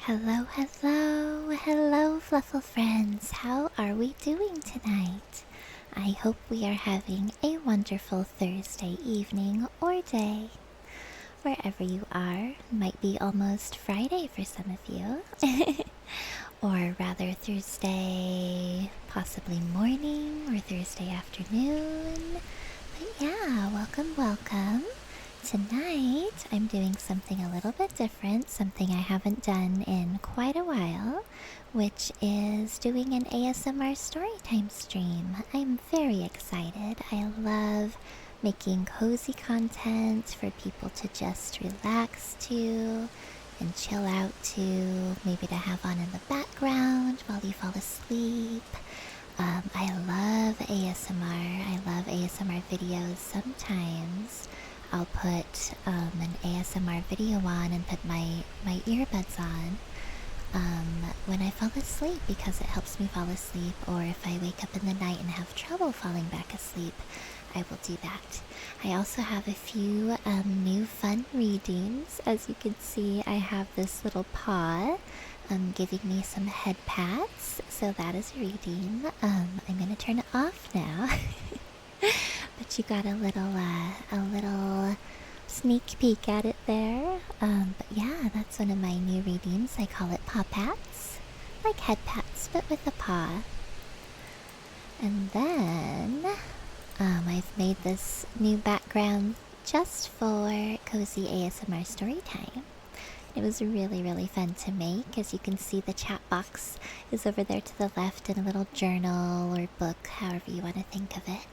Hello, hello, hello, Fluffle friends. How are we doing tonight? I hope we are having a wonderful Thursday evening or day. Wherever you are, might be almost Friday for some of you. Or rather Thursday, possibly morning or Thursday afternoon. But yeah, welcome. Tonight, I'm doing something a little bit different, something I haven't done in quite a while, which is doing an ASMR Storytime stream. I'm very excited. I love making cozy content for people to just relax to and chill out to, maybe to have on in the background while you fall asleep. I love ASMR. I love ASMR videos. Sometimes I'll put an ASMR video on and put my earbuds on when I fall asleep because it helps me fall asleep, or if I wake up in the night and have trouble falling back asleep, I will do that. I also have a few new fun readings. As you can see, I have this little paw giving me some head pats, so that is a reading. I'm gonna turn it off now. But you got a little sneak peek at it there. But yeah, that's one of my new readings. I call it paw pats, like head pats, but with a paw. And then I've made this new background just for cozy ASMR story time. It was really fun to make. As you can see, the chat box is over there to the left, and a little journal or book, however you want to think of it.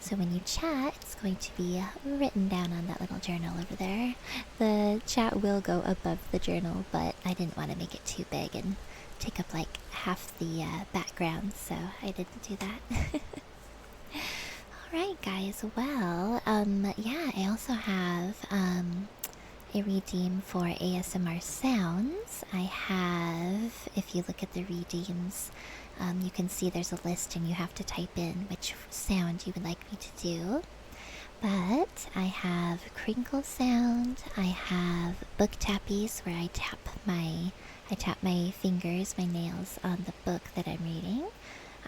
So when you chat, it's going to be written down on that little journal over there. The chat will go above the journal, but I didn't want to make it too big and take up like half the background, so I didn't do that. Alright guys, well, yeah, I also have a redeem for ASMR sounds. I have, if you look at the redeems, you can see there's a list and you have to type in which sound you would like me to do. But I have crinkle sound, I have book tappies where I tap my fingers, my nails on the book that I'm reading.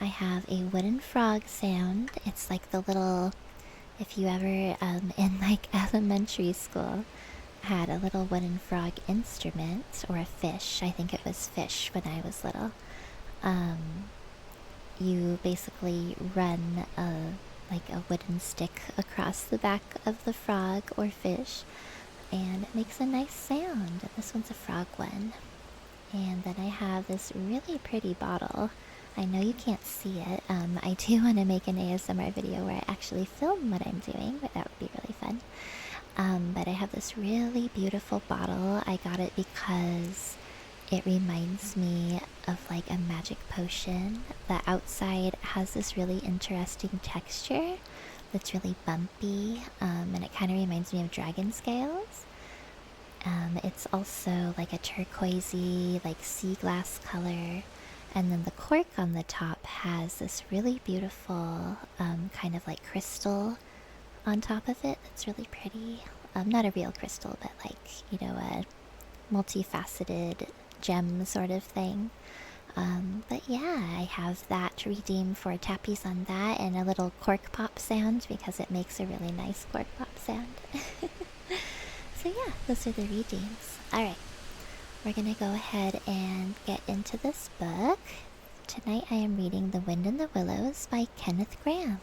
I have a wooden frog sound. It's like the little, if you ever in like elementary school had a little wooden frog instrument, or a fish, I think it was fish when I was little. You basically run like a wooden stick across the back of the frog or fish, and it makes a nice sound. This one's a frog one. And then I have this really pretty bottle. I know you can't see it. I do want to make an ASMR video where I actually film what I'm doing, but that would be really fun. But I have this really beautiful bottle. I got it because it reminds me of like a magic potion. The outside has this really interesting texture that's really bumpy, and it kind of reminds me of dragon scales. It's also like a turquoisey, like sea glass color, and then the cork on the top has this really beautiful kind of like crystal on top of it that's really pretty. Not a real crystal, but like, you know, a multifaceted gem sort of thing. But yeah, I have that to redeem for tappies on that, and a little cork pop sound because it makes a really nice cork pop sound. So yeah, those are the redeems. Alright, we're gonna go ahead and get into this book. Tonight I am reading The Wind in the Willows by Kenneth Grahame.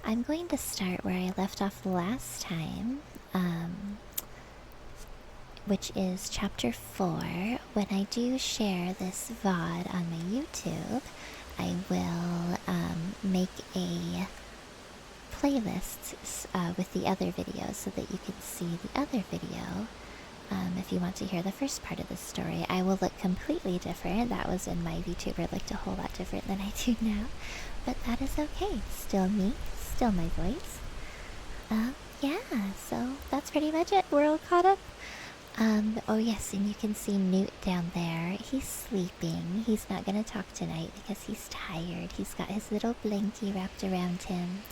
I'm going to start where I left off last time, which is chapter 4. When I do share this VOD on my YouTube, I will make a playlist with the other videos so that you can see the other video. If you want to hear the first part of the story, I will look completely different. That was when my VTuber looked a whole lot different than I do now. But that is okay. Still me, still my voice. Yeah, so that's pretty much it. We're all caught up. Oh yes, and you can see Newt down there. He's sleeping. He's not gonna talk tonight because he's tired. He's got his little blankie wrapped around him.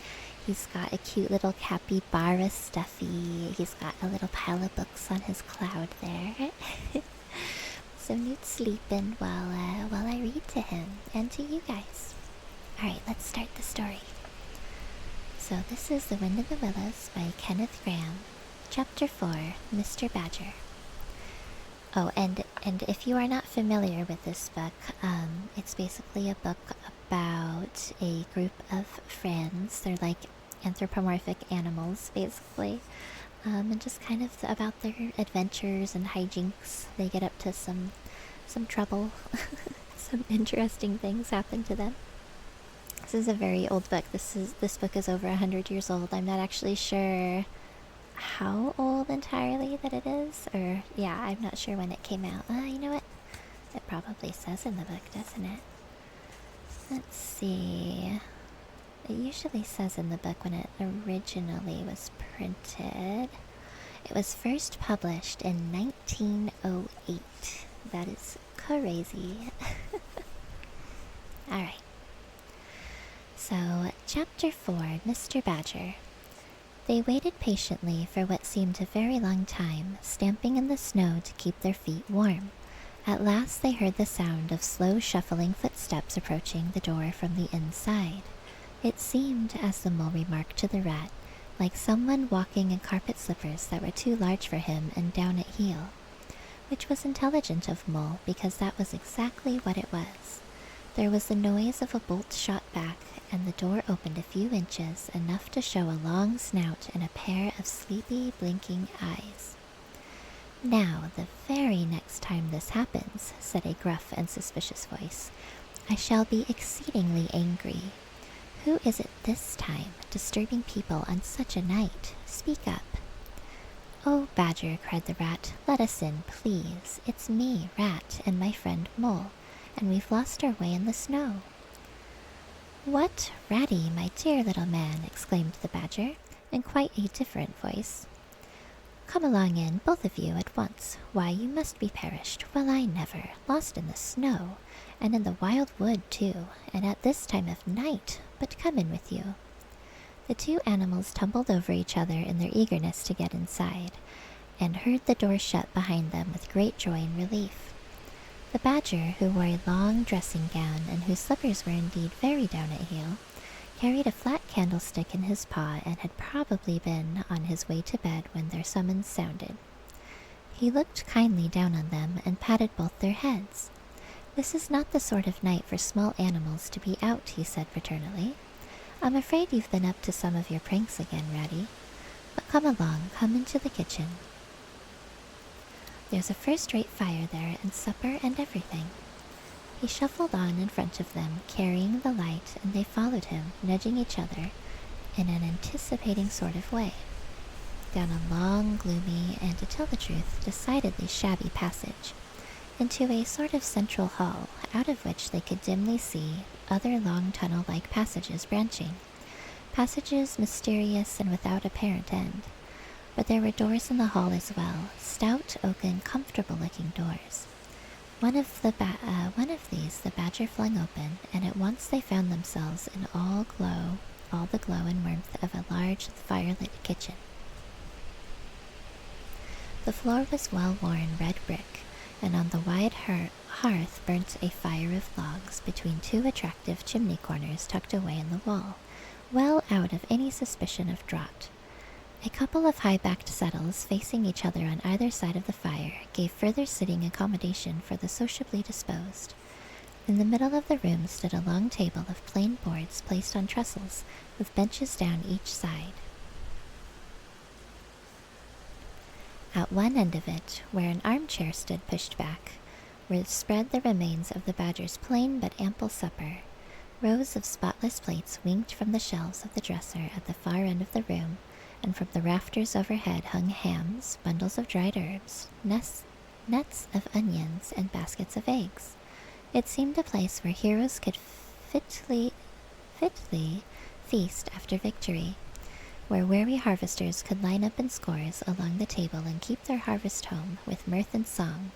He's got a cute little capybara stuffy. He's got a little pile of books on his cloud there. so Newt's sleeping while I read to him and to you guys. Alright, let's start the story. So this is The Wind in the Willows by Kenneth Grahame, Chapter 4, Mr. Badger. Oh, and if you are not familiar with this book, it's basically a book about a group of friends. They're like anthropomorphic animals, basically. And just kind of about their adventures and hijinks. They get up to some trouble. Some interesting things happen to them. This is a very old book. This book is over 100 years old. I'm not actually sure how old entirely that it is, or yeah, I'm not sure when it came out. You know what? It probably says in the book, doesn't it? Let's see. It usually says in the book when it originally was printed. It was first published in 1908. That is crazy. Alright. So, Chapter 4, Mr. Badger. They waited patiently for what seemed a very long time, stamping in the snow to keep their feet warm. At last they heard the sound of slow shuffling footsteps approaching the door from the inside. It seemed, as the mole remarked to the rat, like someone walking in carpet slippers that were too large for him and down at heel. Which was intelligent of Mole, because that was exactly what it was. There was the noise of a bolt shot back, and the door opened a few inches, enough to show a long snout and a pair of sleepy, blinking eyes. "Now, the very next time this happens," said a gruff and suspicious voice, "I shall be exceedingly angry. Who is it this time, disturbing people on such a night? Speak up." "Oh, Badger," cried the rat, "let us in, please. It's me, Rat, and my friend Mole, and we've lost our way in the snow." "What, Ratty, my dear little man!" exclaimed the Badger, in quite a different voice. "Come along in, both of you, at once. Why, you must be perished. Well, I never. Lost in the snow, and in the wild wood, too, and at this time of night. But come in with you." The two animals tumbled over each other in their eagerness to get inside, and heard the door shut behind them with great joy and relief. The Badger, who wore a long dressing gown, and whose slippers were indeed very down at heel, carried a flat candlestick in his paw, and had probably been on his way to bed when their summons sounded. He looked kindly down on them, and patted both their heads. "This is not the sort of night for small animals to be out," he said paternally. "I'm afraid you've been up to some of your pranks again, Ratty. But come along, come into the kitchen. There's a first-rate fire there, and supper and everything." He shuffled on in front of them, carrying the light, and they followed him, nudging each other in an anticipating sort of way, down a long, gloomy, and, to tell the truth, decidedly shabby passage, into a sort of central hall, out of which they could dimly see other long tunnel-like passages branching, passages mysterious and without apparent end. But there were doors in the hall as well, stout, oaken, comfortable-looking doors. One of these the Badger flung open, and at once they found themselves in all the glow and warmth of a large, fire-lit kitchen. The floor was well-worn red brick, and on the wide hearth burnt a fire of logs between two attractive chimney corners tucked away in the wall, well out of any suspicion of draught. A couple of high-backed settles facing each other on either side of the fire gave further sitting accommodation for the sociably disposed. In the middle of the room stood a long table of plain boards placed on trestles, with benches down each side. At one end of it, where an armchair stood pushed back, were spread the remains of the Badger's plain but ample supper. Rows of spotless plates winked from the shelves of the dresser at the far end of the room, and from the rafters overhead hung hams, bundles of dried herbs, nets of onions, and baskets of eggs. It seemed a place where heroes could fitly feast after victory, where weary harvesters could line up in scores along the table and keep their harvest home with mirth and song,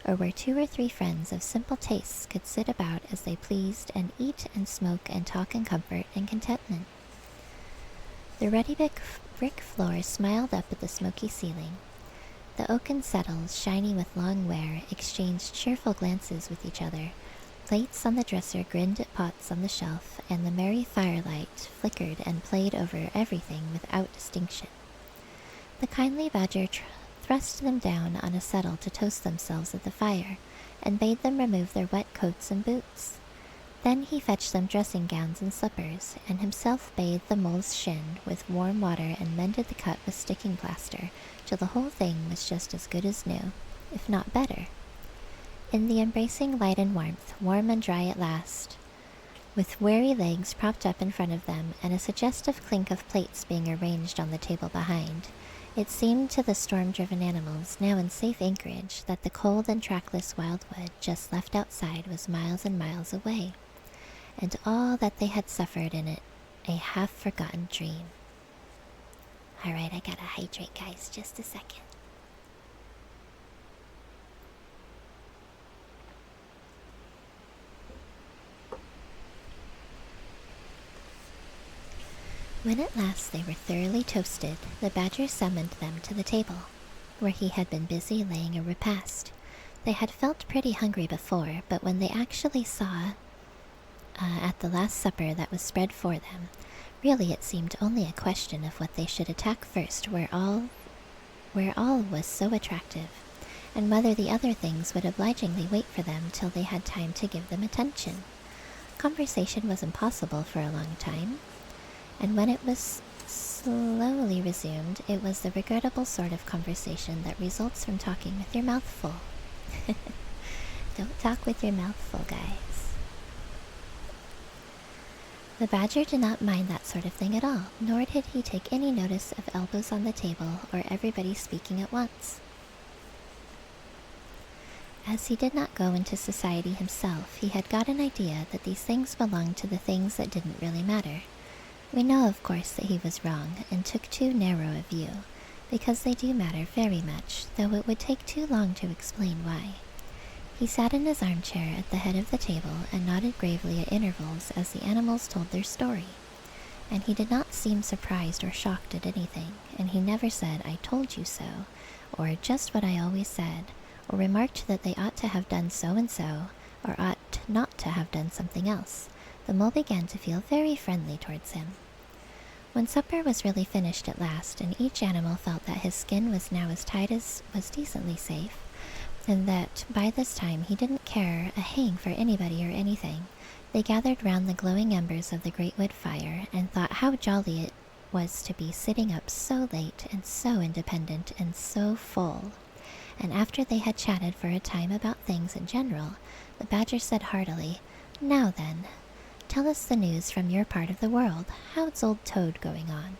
or where 2 or 3 friends of simple tastes could sit about as they pleased and eat and smoke and talk in comfort and contentment. The ruddy brick floor smiled up at the smoky ceiling. The oaken settles, shiny with long wear, exchanged cheerful glances with each other. Plates on the dresser grinned at pots on the shelf, and the merry firelight flickered and played over everything without distinction. The kindly badger thrust them down on a settle to toast themselves at the fire, and bade them remove their wet coats and boots. Then he fetched them dressing gowns and slippers, and himself bathed the mole's shin with warm water and mended the cut with sticking plaster, till the whole thing was just as good as new, if not better. In the embracing light and warmth, warm and dry at last, with weary legs propped up in front of them, and a suggestive clink of plates being arranged on the table behind, it seemed to the storm-driven animals, now in safe anchorage, that the cold and trackless wildwood just left outside was miles and miles away, and all that they had suffered in it a half-forgotten dream. Alright, I gotta hydrate, guys. Just a second. When at last they were thoroughly toasted, the badger summoned them to the table, where he had been busy laying a repast. They had felt pretty hungry before, but when they actually saw at the last supper that was spread for them, really it seemed only a question of what they should attack first, where all was so attractive, and whether the other things would obligingly wait for them till they had time to give them attention. Conversation was impossible for a long time, and when it was slowly resumed, it was the regrettable sort of conversation that results from talking with your mouth full. Don't talk with your mouth full, guys. The badger did not mind that sort of thing at all, nor did he take any notice of elbows on the table or everybody speaking at once. As he did not go into society himself, he had got an idea that these things belonged to the things that didn't really matter. We know, of course, that he was wrong, and took too narrow a view, because they do matter very much, though it would take too long to explain why. He sat in his armchair at the head of the table and nodded gravely at intervals as the animals told their story. And he did not seem surprised or shocked at anything, and he never said, "I told you so," or "just what I always said," or remarked that they ought to have done so and so, or ought not to have done something else. The mole began to feel very friendly towards him. When supper was really finished at last, and each animal felt that his skin was now as tight as was decently safe, and that by this time he didn't care a hang for anybody or anything, they gathered round the glowing embers of the great wood fire, and thought how jolly it was to be sitting up so late, and so independent, and so full. And after they had chatted for a time about things in general, the badger said heartily, "Now then, tell us the news from your part of the world. How's old Toad going on?"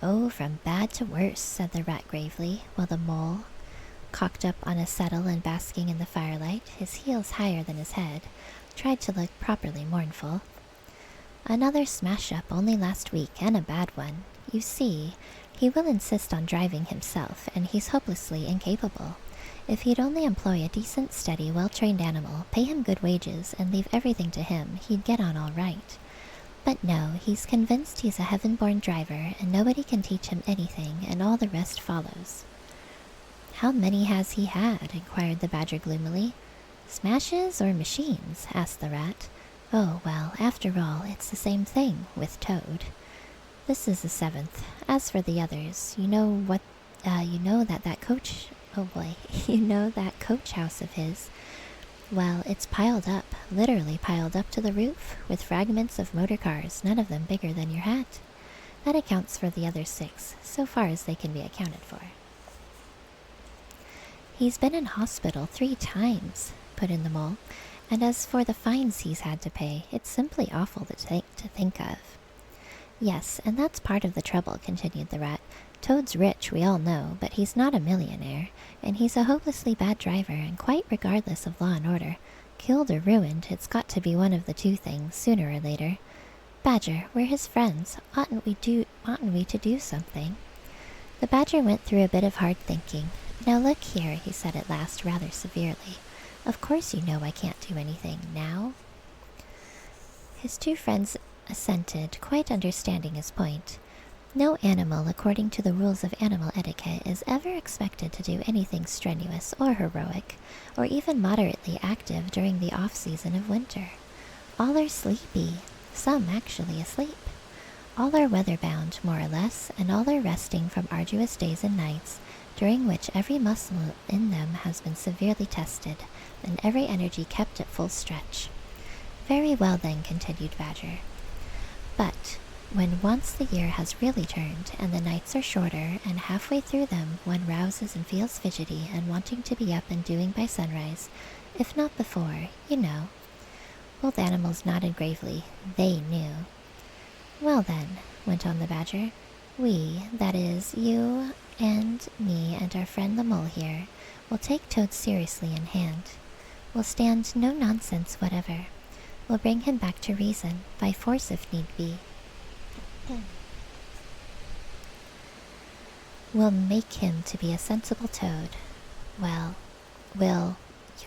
"Oh, from bad to worse," said the rat gravely, while the mole, cocked up on a settle and basking in the firelight, his heels higher than his head, tried to look properly mournful. "Another smash-up only last week, and a bad one. You see, he will insist on driving himself, and he's hopelessly incapable. If he'd only employ a decent, steady, well-trained animal, pay him good wages, and leave everything to him, he'd get on all right. But no, he's convinced he's a heaven-born driver, and nobody can teach him anything, and all the rest follows." "How many has he had?" inquired the badger gloomily. "Smashes or machines?" asked the rat. "Oh, well, after all, it's the same thing with Toad. This is the 7th. As for the others, you know that coach... Oh boy, you know that coach house of his? Well, it's piled up, literally piled up to the roof, with fragments of motor cars, none of them bigger than your hat. That accounts for the other 6, so far as they can be accounted for." "He's been in hospital 3 times, put in the mole, "and as for the fines he's had to pay, it's simply awful to think of." "Yes, and that's part of the trouble," continued the rat. "Toad's rich, we all know, but he's not a millionaire, and he's a hopelessly bad driver, and quite regardless of law and order. Killed or ruined, it's got to be one of the 2 things, sooner or later. Badger, we're his friends. Oughtn't we to do something?" The badger went through a bit of hard thinking. "Now look here," he said at last, rather severely. "Of course you know I can't do anything now." His 2 friends assented, quite understanding his point. No animal, according to the rules of animal etiquette, is ever expected to do anything strenuous or heroic, or even moderately active during the off-season of winter. All are sleepy, some actually asleep. All are weather-bound, more or less, and all are resting from arduous days and nights, during which every muscle in them has been severely tested, and every energy kept at full stretch. Very well then, continued Badger. But when once the year has really turned, and the nights are shorter, and halfway through them one rouses and feels fidgety and wanting to be up and doing by sunrise, if not before, you know. Both animals nodded gravely. They knew. Well then, went on the Badger, we, that is, you and me and our friend the Mole here, will take Toad seriously in hand. We'll stand no nonsense whatever. We'll bring him back to reason, by force if need be. We'll make him to be a sensible Toad. Well,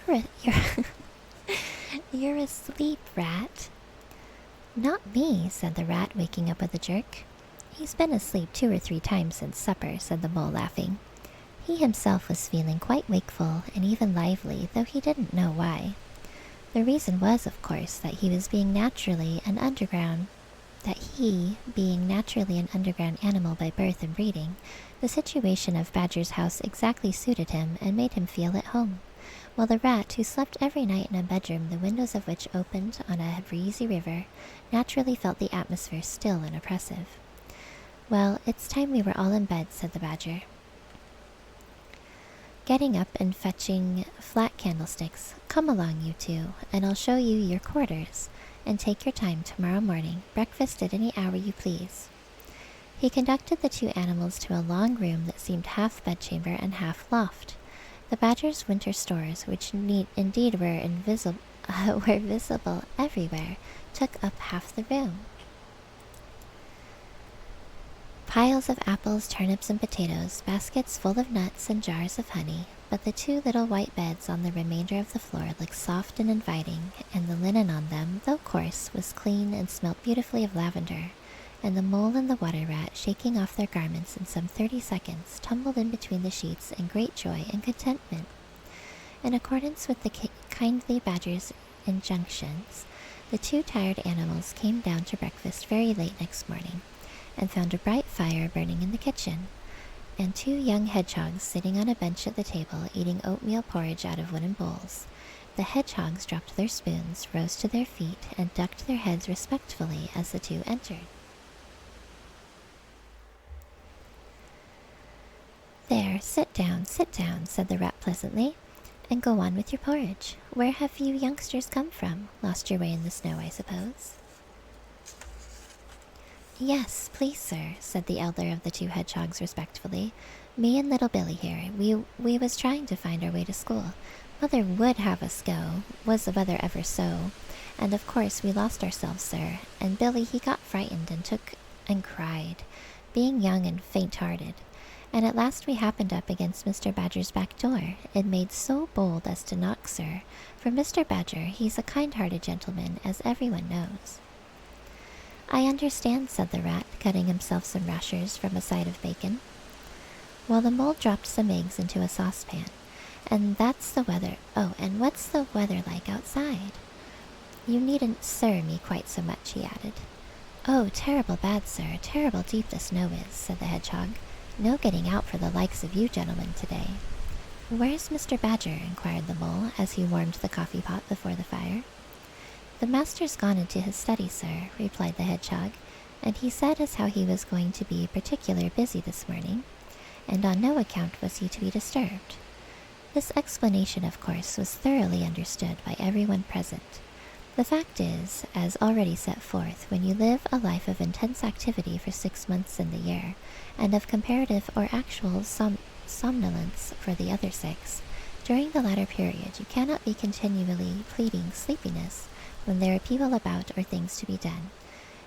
you're you're asleep, Rat. Not me, said the Rat, waking up with a jerk. He's been asleep 2 or 3 times since supper, said the Mole, laughing. He himself was feeling quite wakeful and even lively, though he didn't know why. The reason was, of course, that he being naturally an underground animal by birth and breeding, the situation of Badger's house exactly suited him and made him feel at home, while the Rat, who slept every night in a bedroom the windows of which opened on a breezy river, naturally felt the atmosphere still and oppressive. Well, it's time we were all in bed, said the Badger, getting up and fetching flat candlesticks. Come along, you two, and I'll show you your quarters, and take your time tomorrow morning. Breakfast at any hour you please. He conducted the 2 animals to a long room that seemed half bedchamber and half loft. The Badger's winter stores, which indeed were visible everywhere, took up half the room. Piles of apples, turnips, and potatoes, baskets full of nuts, and jars of honey, but the 2 little white beds on the remainder of the floor looked soft and inviting, and the linen on them, though coarse, was clean and smelt beautifully of lavender, and the Mole and the Water Rat, shaking off their garments in some 30 seconds, tumbled in between the sheets in great joy and contentment. In accordance with the kindly Badger's injunctions, the 2 tired animals came down to breakfast very late next morning, and found a bright fire burning in the kitchen, and 2 young hedgehogs sitting on a bench at the table eating oatmeal porridge out of wooden bowls. The hedgehogs dropped their spoons, rose to their feet, and ducked their heads respectfully as the 2 entered. There, sit down, said the Rat pleasantly, and go on with your porridge. Where have you youngsters come from? Lost your way in the snow, I suppose? Yes, please, sir, said the elder of the 2 hedgehogs respectfully. Me and little Billy here. We was trying to find our way to school. Mother would have us go, was the weather ever so, and of course we lost ourselves, sir, and Billy he got frightened and cried, being young and faint-hearted. And at last we happened up against Mr. Badger's back door, and made so bold as to knock, sir, for Mr. Badger, he's a kind-hearted gentleman, as everyone knows. I understand, said the Rat, cutting himself some rashers from a side of bacon, while the Mole dropped some eggs into a saucepan. And that's the weather. Oh, and what's the weather like outside? You needn't sir me quite so much, he added. Oh, terrible bad, sir, terrible deep the snow is, said the Hedgehog. No getting out for the likes of you gentlemen today. Where's Mr. Badger? Inquired the Mole, as he warmed the coffee pot before the fire. The master's gone into his study, sir, replied the Hedgehog, and he said as how he was going to be particular busy this morning, and on no account was he to be disturbed. This explanation, of course, was thoroughly understood by everyone present. The fact is, as already set forth, when you live a life of intense activity for 6 months in the year, and of comparative or actual somnolence for the other 6, during the latter period you cannot be continually pleading sleepiness when there are people about or things to be done.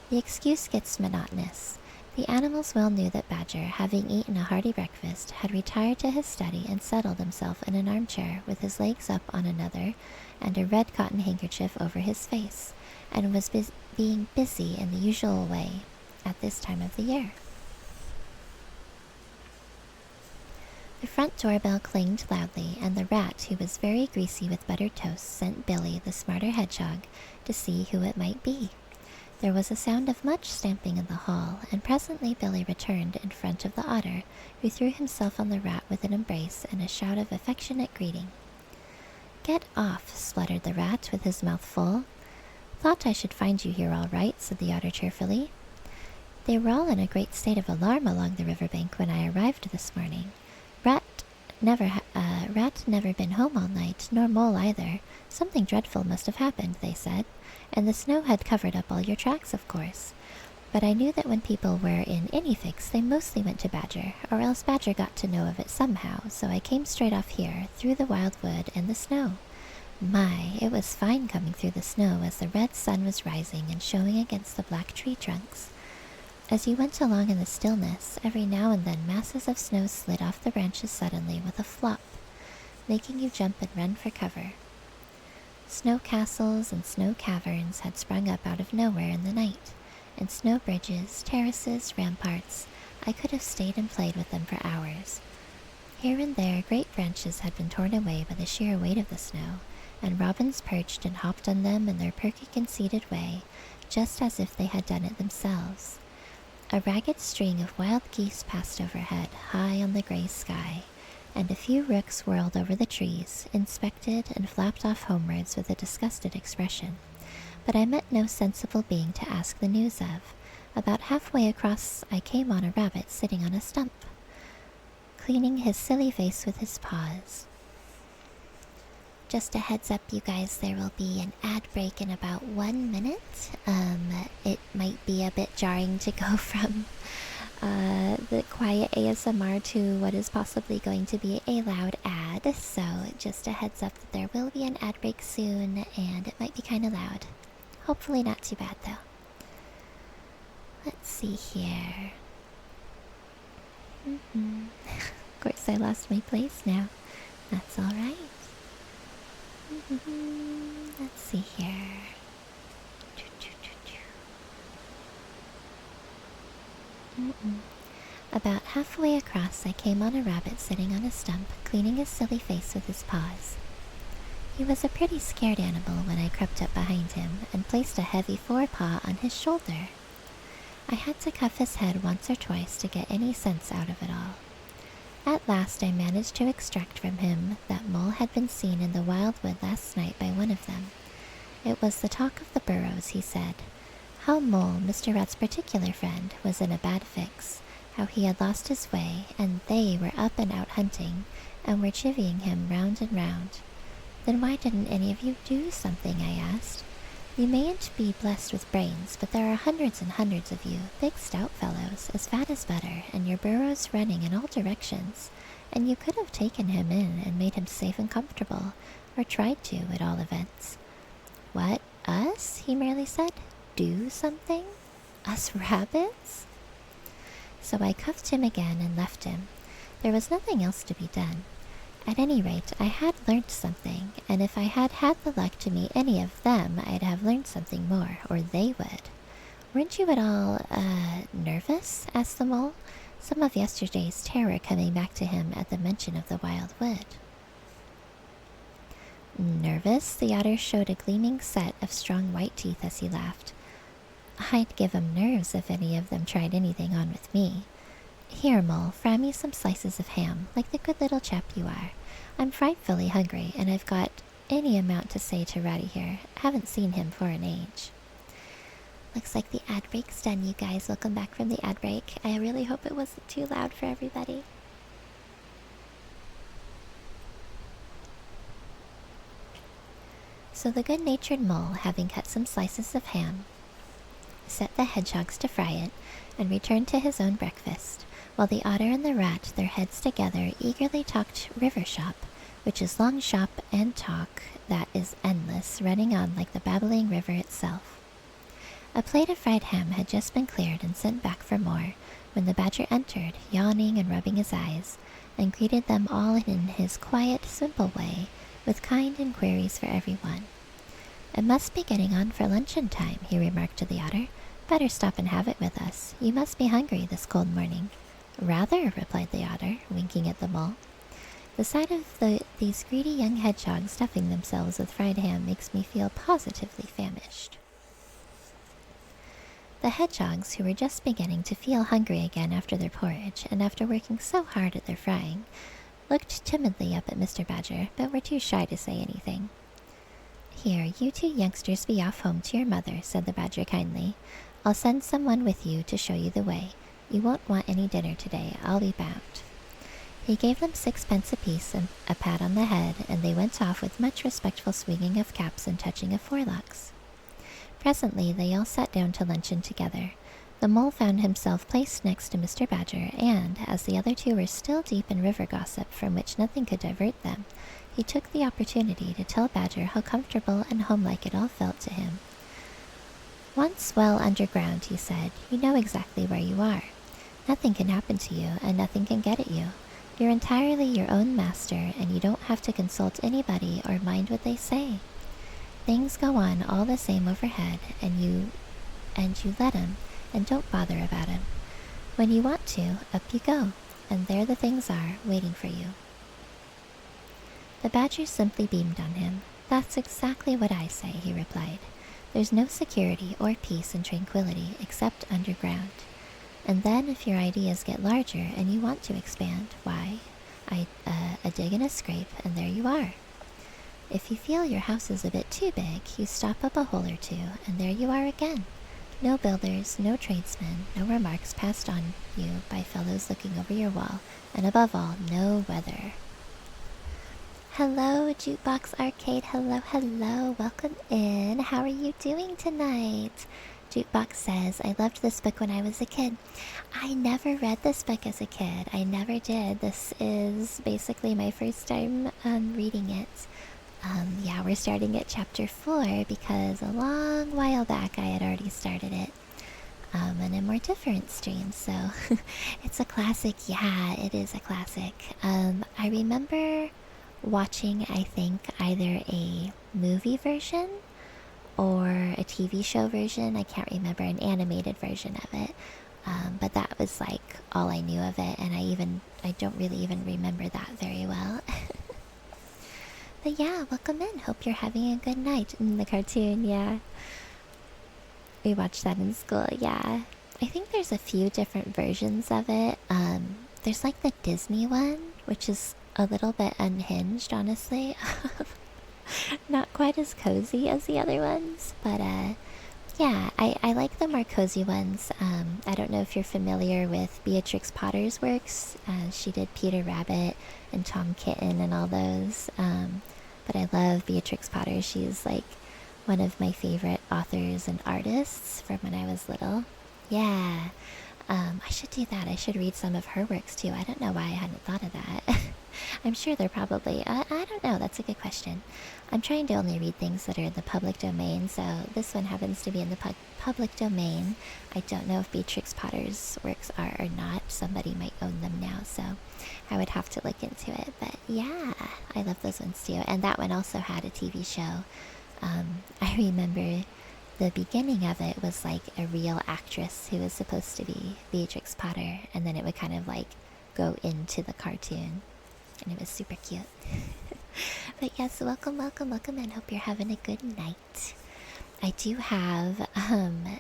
The excuse gets monotonous. The animals well knew that Badger, having eaten a hearty breakfast, had retired to his study and settled himself in an armchair with his legs up on another and a red cotton handkerchief over his face, and was being busy in the usual way at this time of the year. front doorbell clanged loudly, and the rat, who was very greasy with buttered toast, sent Billy, the smarter hedgehog, to see who it might be. There was a sound of much stamping in the hall, and presently Billy returned in front of the otter, who threw himself on the rat with an embrace and a shout of affectionate greeting. "Get off," spluttered the rat, with his mouth full. "Thought I should find you here all right," said the otter cheerfully. "They were all in a great state of alarm along the riverbank when I arrived this morning. Rat never been home all night, nor Mole either. Something dreadful must have happened, they said, and the snow had covered up all your tracks, of course. But I knew that when people were in any fix, they mostly went to Badger, or else Badger got to know of it somehow, so I came straight off here, through the wild wood and the snow. My, it was fine coming through the snow as the red sun was rising and showing against the black tree trunks. As you went along in the stillness, every now and then masses of snow slid off the branches suddenly with a flop, making you jump and run for cover. Snow castles and snow caverns had sprung up out of nowhere in the night, and snow bridges, terraces, ramparts. I could have stayed and played with them for hours. Here and there great branches had been torn away by the sheer weight of the snow, and robins perched and hopped on them in their perky conceited way, just as if they had done it themselves. A ragged string of wild geese passed overhead, high on the gray sky, and a few rooks whirled over the trees, inspected, and flapped off homewards with a disgusted expression. But I met no sensible being to ask the news of. About halfway across I came on a rabbit sitting on a stump, cleaning his silly face with his paws. Just a heads up, you guys, there will be an ad break in about 1 minute. It might be a bit jarring to go from the quiet ASMR to what is possibly going to be a loud ad. So just a heads up that there will be an ad break soon, and it might be kind of loud. Hopefully not too bad, though. Let's see here. Of course, I lost my place now. That's alright. Let's see here. About halfway across, I came on a rabbit sitting on a stump, cleaning his silly face with his paws. He was a pretty scared animal when I crept up behind him and placed a heavy forepaw on his shoulder. I had to cuff his head once or twice to get any sense out of it all. At last I managed to extract from him that Mole had been seen in the wildwood last night by one of them. It was the talk of the burrows, he said. How Mole, Mr. Rat's particular friend, was in a bad fix, how he had lost his way, and they were up and out hunting, and were chivying him round and round. Then why didn't any of you do something, I asked. You mayn't be blessed with brains, but there are hundreds and hundreds of you, big stout fellows, as fat as butter, and your burrows running in all directions, and you could have taken him in and made him safe and comfortable, or tried to, at all events. What, us? He merely said. Do something? Us rabbits? So I cuffed him again and left him. There was nothing else to be done. At any rate, I had learnt something, and if I had had the luck to meet any of them, I'd have learned something more, or they would. Weren't you at all, nervous? Asked the Mole, some of yesterday's terror coming back to him at the mention of the wild wood. Nervous? The otter showed a gleaming set of strong white teeth as he laughed. I'd give 'em nerves if any of them tried anything on with me. Here, Mole, fry me some slices of ham, like the good little chap you are. I'm frightfully hungry, and I've got any amount to say to Ratty here. Haven't seen him for an age. Looks like the ad break's done, you guys. Welcome back from the ad break. I really hope it wasn't too loud for everybody. So the good-natured Mole, having cut some slices of ham, set the hedgehogs to fry it, and returned to his own breakfast, while the otter and the rat, their heads together, eagerly talked river shop, which is long shop and talk that is endless, running on like the babbling river itself. A plate of fried ham had just been cleared and sent back for more, when the badger entered, yawning and rubbing his eyes, and greeted them all in his quiet, simple way, with kind inquiries for everyone. It must be getting on for luncheon time, he remarked to the otter. Better stop and have it with us. You must be hungry this cold morning. Rather, replied the otter, winking at the Mole. The sight of these greedy young hedgehogs stuffing themselves with fried ham makes me feel positively famished. The hedgehogs, who were just beginning to feel hungry again after their porridge, and after working so hard at their frying, looked timidly up at Mr. Badger, but were too shy to say anything. "Here, you two youngsters be off home to your mother," said the Badger kindly. "I'll send someone with you to show you the way. You won't want any dinner today, I'll be bound." He gave them 6 pence apiece and a pat on the head, and they went off with much respectful swinging of caps and touching of forelocks. Presently they all sat down to luncheon together. The mole found himself placed next to Mr. Badger, and, as the other two were still deep in river gossip from which nothing could divert them, he took the opportunity to tell Badger how comfortable and homelike it all felt to him. "Once well underground," he said, "you know exactly where you are. Nothing can happen to you, and nothing can get at you. You're entirely your own master, and you don't have to consult anybody or mind what they say. Things go on all the same overhead, and you let 'em, and don't bother about 'em. When you want to, up you go, and there the things are, waiting for you." The Badger simply beamed on him. "That's exactly what I say," he replied. "There's no security or peace and tranquility except underground. And then if your ideas get larger and you want to expand, why, a dig and a scrape, and there you are. If you feel your house is a bit too big, you stop up a hole or two, and there you are again. No builders, no tradesmen, no remarks passed on you by fellows looking over your wall, and above all, no weather." Hello, Jukebox Arcade. Hello, hello. Welcome in. How are you doing tonight? Jukebox says, "I loved this book when I was a kid." I never read this book as a kid. I never did. This is basically my first time reading it. Yeah, we're starting at chapter 4 because a long while back I had already started it in a more different stream. So it's a classic. Yeah, it is a classic. I remember watching, I think, either a movie version or a TV show version. I can't remember, an animated version of it. But that was like all I knew of it, and I don't really even remember that very well. But yeah, welcome in. Hope you're having a good night. The cartoon, yeah. We watched that in school, yeah. I think there's a few different versions of it. There's like the Disney one, which is a little bit unhinged, honestly. Not quite as cozy as the other ones, but yeah, I like the more cozy ones. I don't know if you're familiar with Beatrix Potter's works. She did Peter Rabbit and Tom Kitten and all those. But I love Beatrix Potter. She's like one of my favorite authors and artists from when I was little. Yeah, I should do that. I should read some of her works too. I don't know why I hadn't thought of that. I'm sure they're probably, I don't know, that's a good question. I'm trying to only read things that are in the public domain, so this one happens to be in the public domain. I don't know if Beatrix Potter's works are or not. Somebody might own them now, so I would have to look into it. But yeah, I love those ones too. And that one also had a TV show. I remember the beginning of it was like a real actress who was supposed to be Beatrix Potter, and then it would kind of like go into the cartoon. And it was super cute. But yes, welcome in. Hope you're having a good night. I do have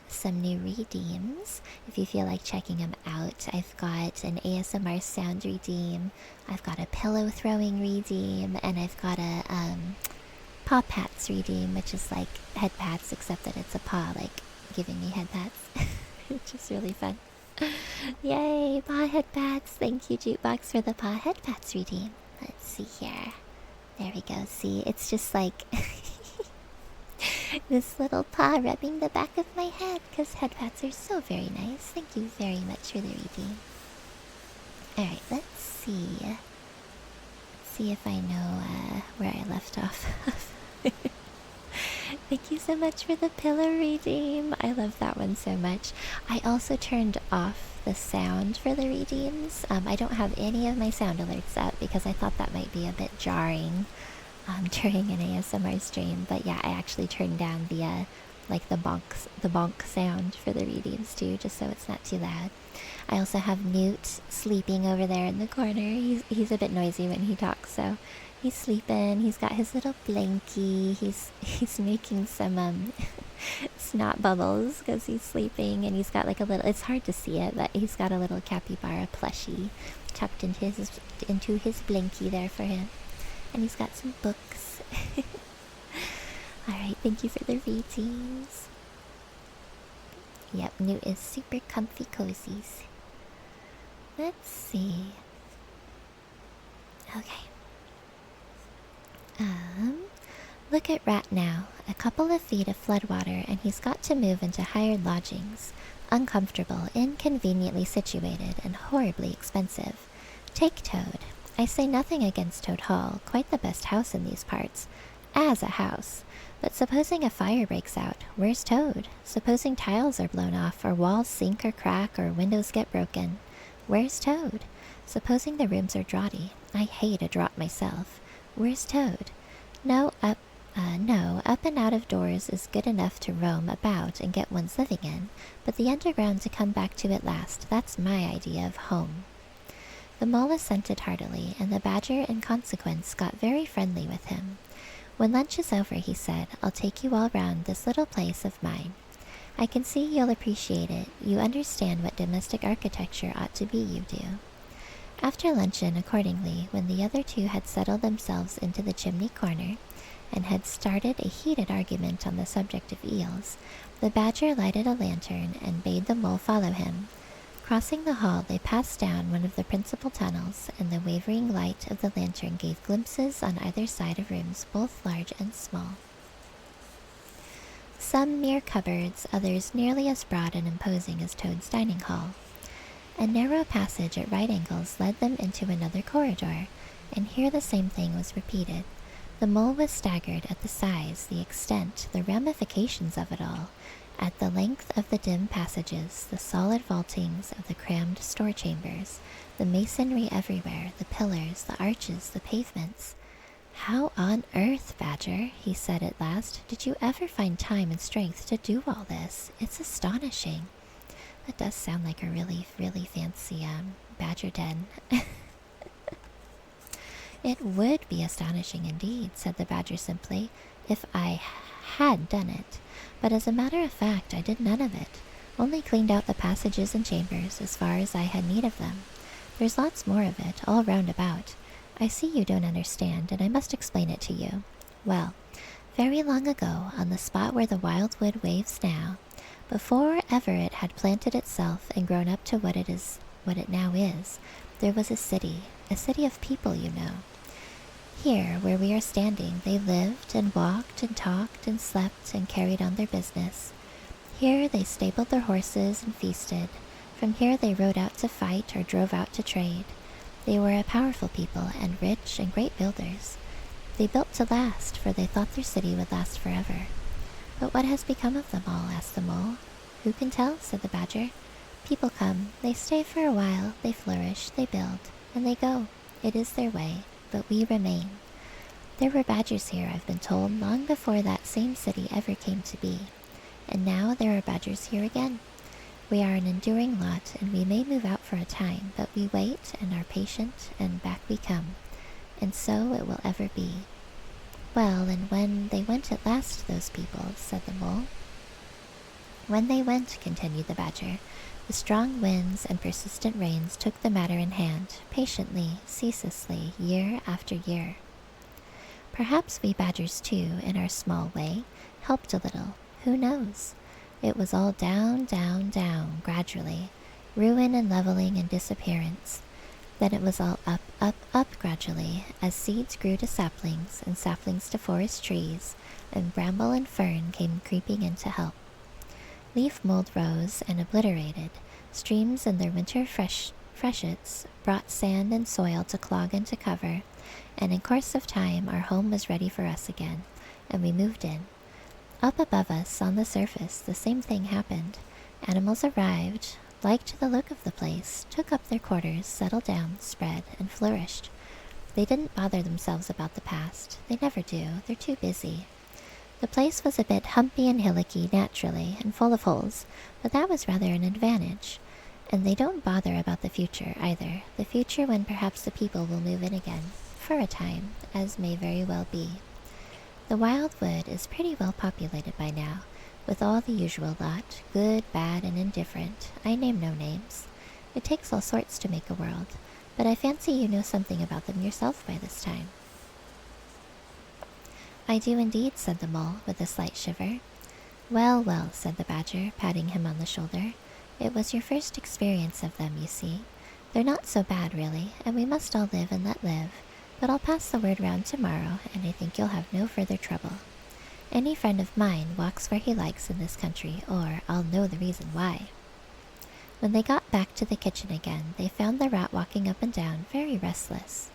some new redeems if you feel like checking them out. I've got an ASMR sound redeem, I've got a pillow throwing redeem, and I've got a paw pats redeem, which is like head pats except that it's a paw like giving me head pats, which is really fun. Yay, paw head pats. Thank you, Jukebox, for the paw head pats redeem. Let's see here. There we go. See, it's just like this little paw rubbing the back of my head, because head pats are so very nice. Thank you very much for the redeem. Alright, let's see. Let's see if I know where I left off. Thank you so much for the pillow redeem. I love that one so much. I also turned off the sound for the redeems. I don't have any of my sound alerts up because I thought that might be a bit jarring during an ASMR stream. But yeah, I actually turned down the like the bonk sound for the readings too, just so it's not too loud. I also have Newt sleeping over there in the corner. He's a bit noisy when he talks, so he's sleeping. He's got his little blankie. He's making some snot bubbles because he's sleeping, and he's got like a little. It's hard to see it, but he's got a little capybara plushie tucked into his blankie there for him, and he's got some books. All right, thank you for the readings. Yep, Newt is super comfy cozies. Let's see. Okay. Look at Rat now. A couple of feet of floodwater, and he's got to move into hired lodgings. Uncomfortable, inconveniently situated, and horribly expensive. Take Toad. I say nothing against Toad Hall, quite the best house in these parts. As a house. But supposing a fire breaks out, where's Toad? Supposing tiles are blown off, or walls sink or crack, or windows get broken. Where's Toad? Supposing the rooms are draughty. I hate a draught myself. Where's Toad? No, up and out of doors is good enough to roam about and get one's living in, but the underground to come back to at last, that's my idea of home. The mole assented heartily, and the badger in consequence got very friendly with him. When lunch is over, he said, I'll take you all round this little place of mine. I can see you'll appreciate it. You understand what domestic architecture ought to be, you do. After luncheon, accordingly, when the other two had settled themselves into the chimney corner, and had started a heated argument on the subject of eels, the badger lighted a lantern and bade the mole follow him. Crossing the hall, they passed down one of the principal tunnels, and the wavering light of the lantern gave glimpses on either side of rooms both large and small. Some mere cupboards, others nearly as broad and imposing as Toad's dining hall. A narrow passage at right angles led them into another corridor, and here the same thing was repeated. The mole was staggered at the size, the extent, the ramifications of it all, at the length of the dim passages, the solid vaultings of the crammed store chambers, the masonry everywhere, the pillars, the arches, the pavements. How on earth, Badger, he said at last, did you ever find time and strength to do all this? It's astonishing. That does sound like a really, really fancy badger den. It would be astonishing indeed, said the badger simply, if I had done it. But as a matter of fact, I did none of it. Only cleaned out the passages and chambers as far as I had need of them. There's lots more of it, all round about. I see you don't understand, and I must explain it to you. Well, very long ago, on the spot where the wild wood waves now, before ever it had planted itself and grown up to what it now is, there was a city of people, you know. Here, where we are standing, they lived and walked and talked and slept and carried on their business. Here they stabled their horses and feasted. From here they rode out to fight or drove out to trade. They were a powerful people and rich and great builders. They built to last, for they thought their city would last forever. But what has become of them all? Asked the mole. Who can tell? Said the badger. People come, they stay for a while, they flourish, they build, and they go. It is their way, but we remain. There were badgers here, I've been told, long before that same city ever came to be. And now there are badgers here again. We are an enduring lot, and we may move out for a time, but we wait and are patient, and back we come. And so it will ever be. Well, and when they went at last, those people, said the mole. When they went, continued the badger, the strong winds and persistent rains took the matter in hand, patiently, ceaselessly, year after year. Perhaps we badgers, too, in our small way, helped a little. Who knows? It was all down, down, down, gradually, ruin and leveling and disappearance. Then it was all up, up, up gradually, as seeds grew to saplings, and saplings to forest trees, and bramble and fern came creeping in to help. Leaf mold rose and obliterated. Streams in their winter freshets brought sand and soil to clog and to cover, and in course of time our home was ready for us again, and we moved in. Up above us, on the surface, the same thing happened. Animals arrived, liked the look of the place, took up their quarters, settled down, spread, and flourished. They didn't bother themselves about the past. They never do. They're too busy. The place was a bit humpy and hillocky naturally, and full of holes, but that was rather an advantage. And they don't bother about the future either. The future when perhaps the people will move in again, for a time, as may very well be. The Wildwood is pretty well populated by now, with all the usual lot, good, bad, and indifferent. I name no names. It takes all sorts to make a world, but I fancy you know something about them yourself by this time. I do indeed, said the Mole, with a slight shiver. Well, well, said the Badger, patting him on the shoulder. It was your first experience of them, you see. They're not so bad, really, and we must all live and let live. But I'll pass the word round tomorrow, and I think you'll have no further trouble. Any friend of mine walks where he likes in this country, or I'll know the reason why. When they got back to the kitchen again, they found the rat walking up and down, very restless.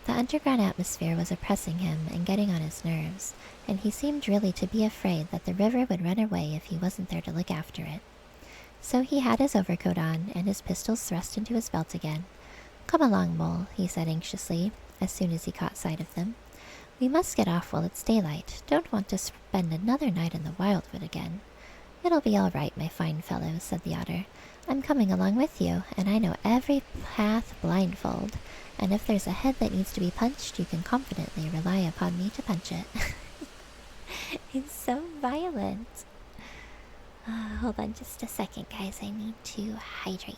The underground atmosphere was oppressing him and getting on his nerves, and he seemed really to be afraid that the river would run away if he wasn't there to look after it. So he had his overcoat on and his pistols thrust into his belt again. Come along, Mole, he said anxiously, as soon as he caught sight of them. We must get off while it's daylight. Don't want to spend another night in the Wildwood again. It'll be all right, my fine fellow, said the Otter. I'm coming along with you, and I know every path blindfold, and if there's a head that needs to be punched, you can confidently rely upon me to punch it. He's so violent. Hold on just a second, guys. I need to hydrate.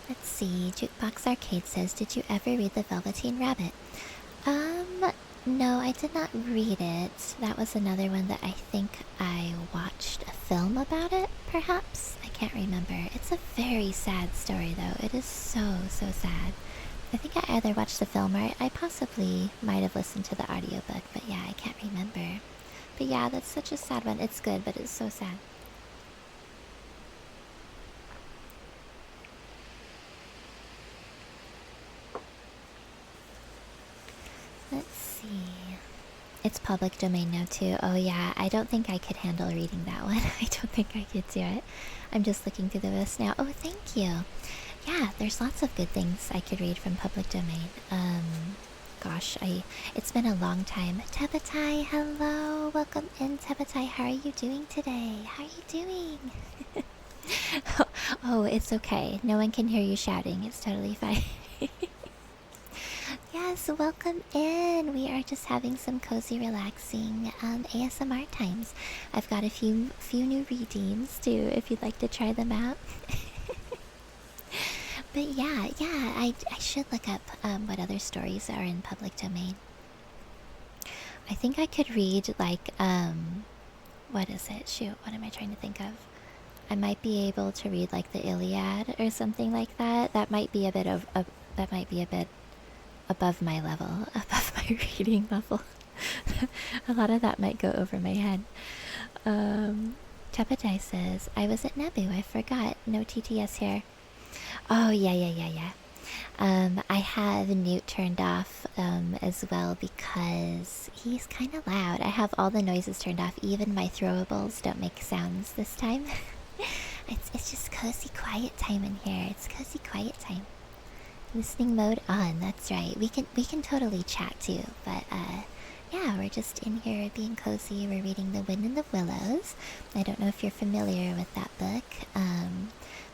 Let's see. Jukebox Arcade says, did you ever read The Velveteen Rabbit? No, I did not read it. That was another one that I think I watched a film about it, perhaps? I can't remember. It's a very sad story, though. It is so, so sad. I think I either watched the film or I possibly might have listened to the audiobook, but yeah, I can't remember. But yeah, that's such a sad one. It's good, but it's so sad. Let's see. It's public domain now too. Oh yeah, I don't think I could handle reading that one. I don't think I could do it. I'm just looking through the list now. Oh, thank you. Yeah, there's lots of good things I could read from public domain. Gosh, it's been a long time. Tebatai, hello. Welcome in, Tebatai. How are you doing today? How are you doing? Oh, it's okay. No one can hear you shouting. It's totally fine. Yes, welcome in. We are just having some cozy, relaxing ASMR times. I've got a few new redeems too, if you'd like to try them out. But yeah, I should look up what other stories are in public domain. I think I could read like what is it? Shoot, what am I trying to think of? I might be able to read like the Iliad or something like that. That might be a bit above my level, above my reading level. A lot of that might go over my head. Tepatai says, I was at Nebu, I forgot. No TTS here. Oh, yeah. I have Newt turned off as well because he's kind of loud. I have all the noises turned off. Even my throwables don't make sounds this time. It's just cozy quiet time in here. It's cozy quiet time. Listening mode on, that's right. We can totally chat too, but yeah, we're just in here being cozy. We're reading The Wind in the Willows. I don't know if you're familiar with that book.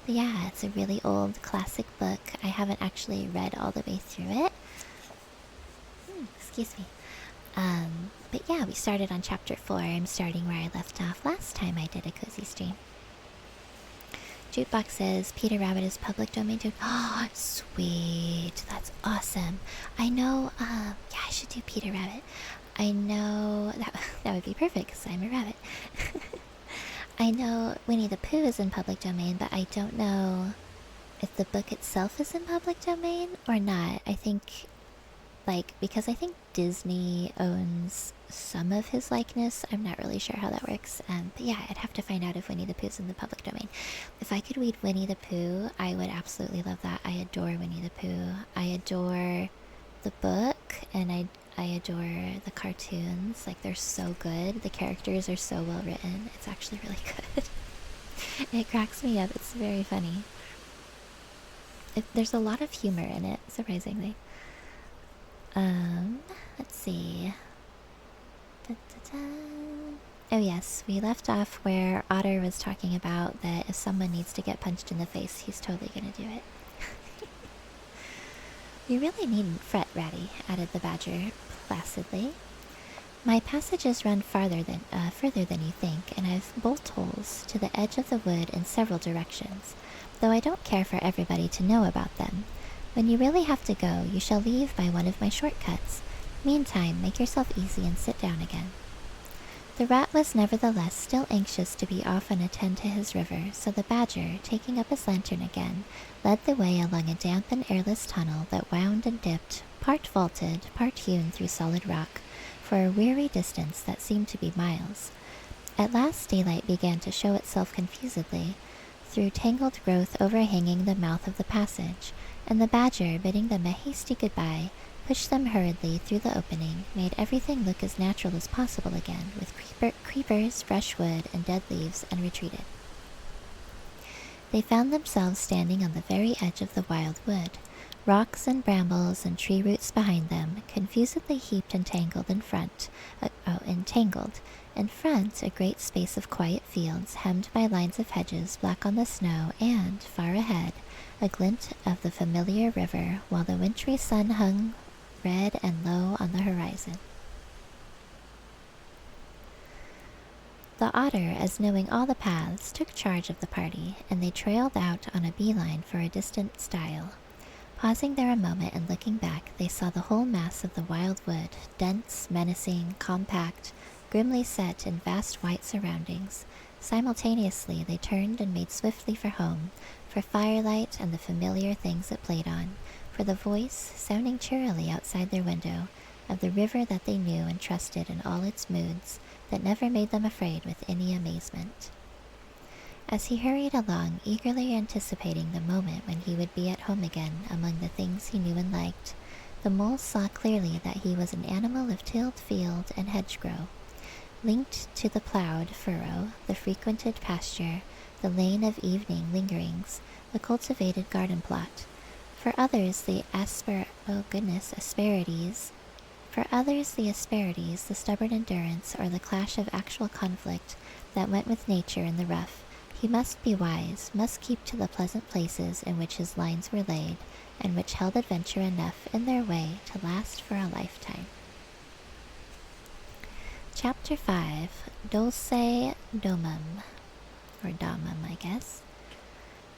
But yeah, it's a really old classic book. I haven't actually read all the way through it. Excuse me. But yeah, we started on chapter 4. I'm starting where I left off last time I did a cozy stream. Jukebox says Peter Rabbit is public domain too. Oh, sweet. That's awesome. I know, yeah, I should do Peter Rabbit. I know that would be perfect because I'm a rabbit. I know Winnie the Pooh is in public domain, but I don't know if the book itself is in public domain or not. I think, because I think Disney owns some of his likeness. I'm not really sure how that works. But yeah, I'd have to find out if Winnie the Pooh's in the public domain. If I could read Winnie the Pooh, I would absolutely love that. I adore Winnie the Pooh. I adore the book, and I adore the cartoons. Like, they're so good. The characters are so well written. It's actually really good. It cracks me up. It's very funny. There's a lot of humor in it, surprisingly. Let's see. Da-da-da. Oh yes, we left off where Otter was talking about that if someone needs to get punched in the face, he's totally gonna do it. You really needn't fret, Ratty, added the Badger placidly. My passages run further than you think, and I've bolt holes to the edge of the wood in several directions, though I don't care for everybody to know about them. When you really have to go, you shall leave by one of my shortcuts. Meantime, make yourself easy and sit down again. The Rat was nevertheless still anxious to be off and attend to his river, so the Badger, taking up his lantern again, led the way along a damp and airless tunnel that wound and dipped, part vaulted, part hewn through solid rock, for a weary distance that seemed to be miles. At last daylight began to show itself confusedly through tangled growth overhanging the mouth of the passage, and the Badger, bidding them a hasty goodbye, pushed them hurriedly through the opening, made everything look as natural as possible again, with creepers, fresh wood, and dead leaves, and retreated. They found themselves standing on the very edge of the wild wood, rocks and brambles and tree roots behind them, confusedly heaped and tangled in front. In front, a great space of quiet fields, hemmed by lines of hedges black on the snow, and, far ahead, a glint of the familiar river, while the wintry sun hung red and low on the horizon. The Otter, as knowing all the paths, took charge of the party, and they trailed out on a beeline for a distant stile. Pausing there a moment and looking back, they saw the whole mass of the wild wood, dense, menacing, compact, grimly set in vast white surroundings. Simultaneously they turned and made swiftly for home, for firelight and the familiar things it played on, for the voice, sounding cheerily outside their window, of the river that they knew and trusted in all its moods, that never made them afraid with any amazement. As he hurried along, eagerly anticipating the moment when he would be at home again among the things he knew and liked, the Mole saw clearly that he was an animal of tilled field and hedgerow, linked to the ploughed furrow, the frequented pasture, the lane of evening lingerings, the cultivated garden plot. For others, the asperities, the stubborn endurance, or the clash of actual conflict that went with nature in the rough, he must be wise, must keep to the pleasant places in which his lines were laid, and which held adventure enough in their way to last for a lifetime. Chapter 5, Dulce Domum, or Domum, I guess.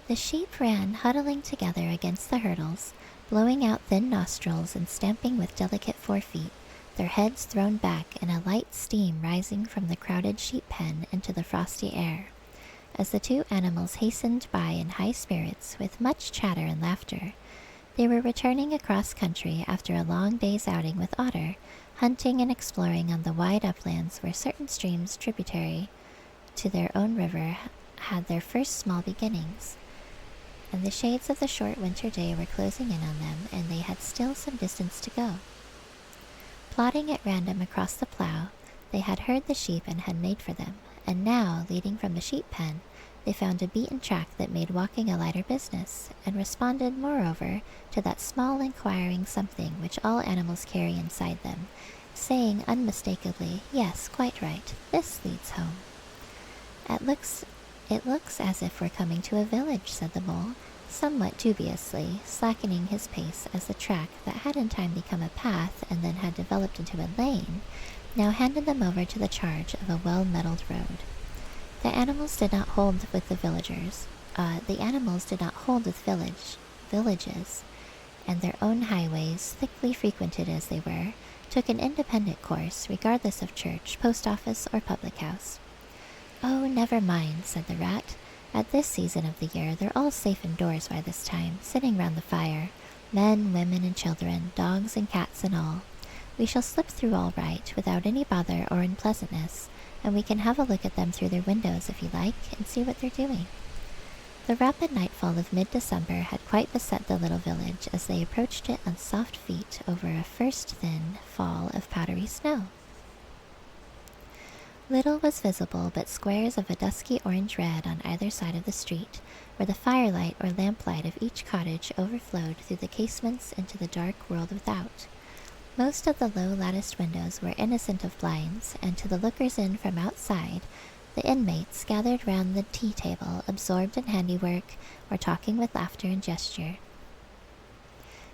The sheep ran huddling together against the hurdles, blowing out thin nostrils and stamping with delicate forefeet, their heads thrown back and a light steam rising from the crowded sheep pen into the frosty air. As the two animals hastened by in high spirits, with much chatter and laughter, they were returning across country after a long day's outing with Otter, hunting and exploring on the wide uplands where certain streams tributary to their own river had their first small beginnings, and the shades of the short winter day were closing in on them, and they had still some distance to go. Plodding at random across the plough, they had heard the sheep and had made for them, and now, leading from the sheep pen, they found a beaten track that made walking a lighter business, and responded, moreover, to that small inquiring something which all animals carry inside them, saying unmistakably, "Yes, quite right, this leads home." It looks as if we're coming to a village," said the Mole, somewhat dubiously, slackening his pace as the track, that had in time become a path and then had developed into a lane, now handed them over to the charge of a well-metalled road. The animals did not hold with villages, and their own highways, thickly frequented as they were, took an independent course, regardless of church, post office, or public house. "Oh, never mind," said the Rat. "At this season of the year, they're all safe indoors by this time, sitting round the fire, men, women, and children, dogs and cats and all. We shall slip through all right, without any bother or unpleasantness, and we can have a look at them through their windows if you like, and see what they're doing." The rapid nightfall of mid-December had quite beset the little village as they approached it on soft feet over a first thin fall of powdery snow. Little was visible but squares of a dusky orange-red on either side of the street, where the firelight or lamplight of each cottage overflowed through the casements into the dark world without. Most of the low latticed windows were innocent of blinds, and to the lookers in from outside, the inmates gathered round the tea table, absorbed in handiwork or talking with laughter and gesture,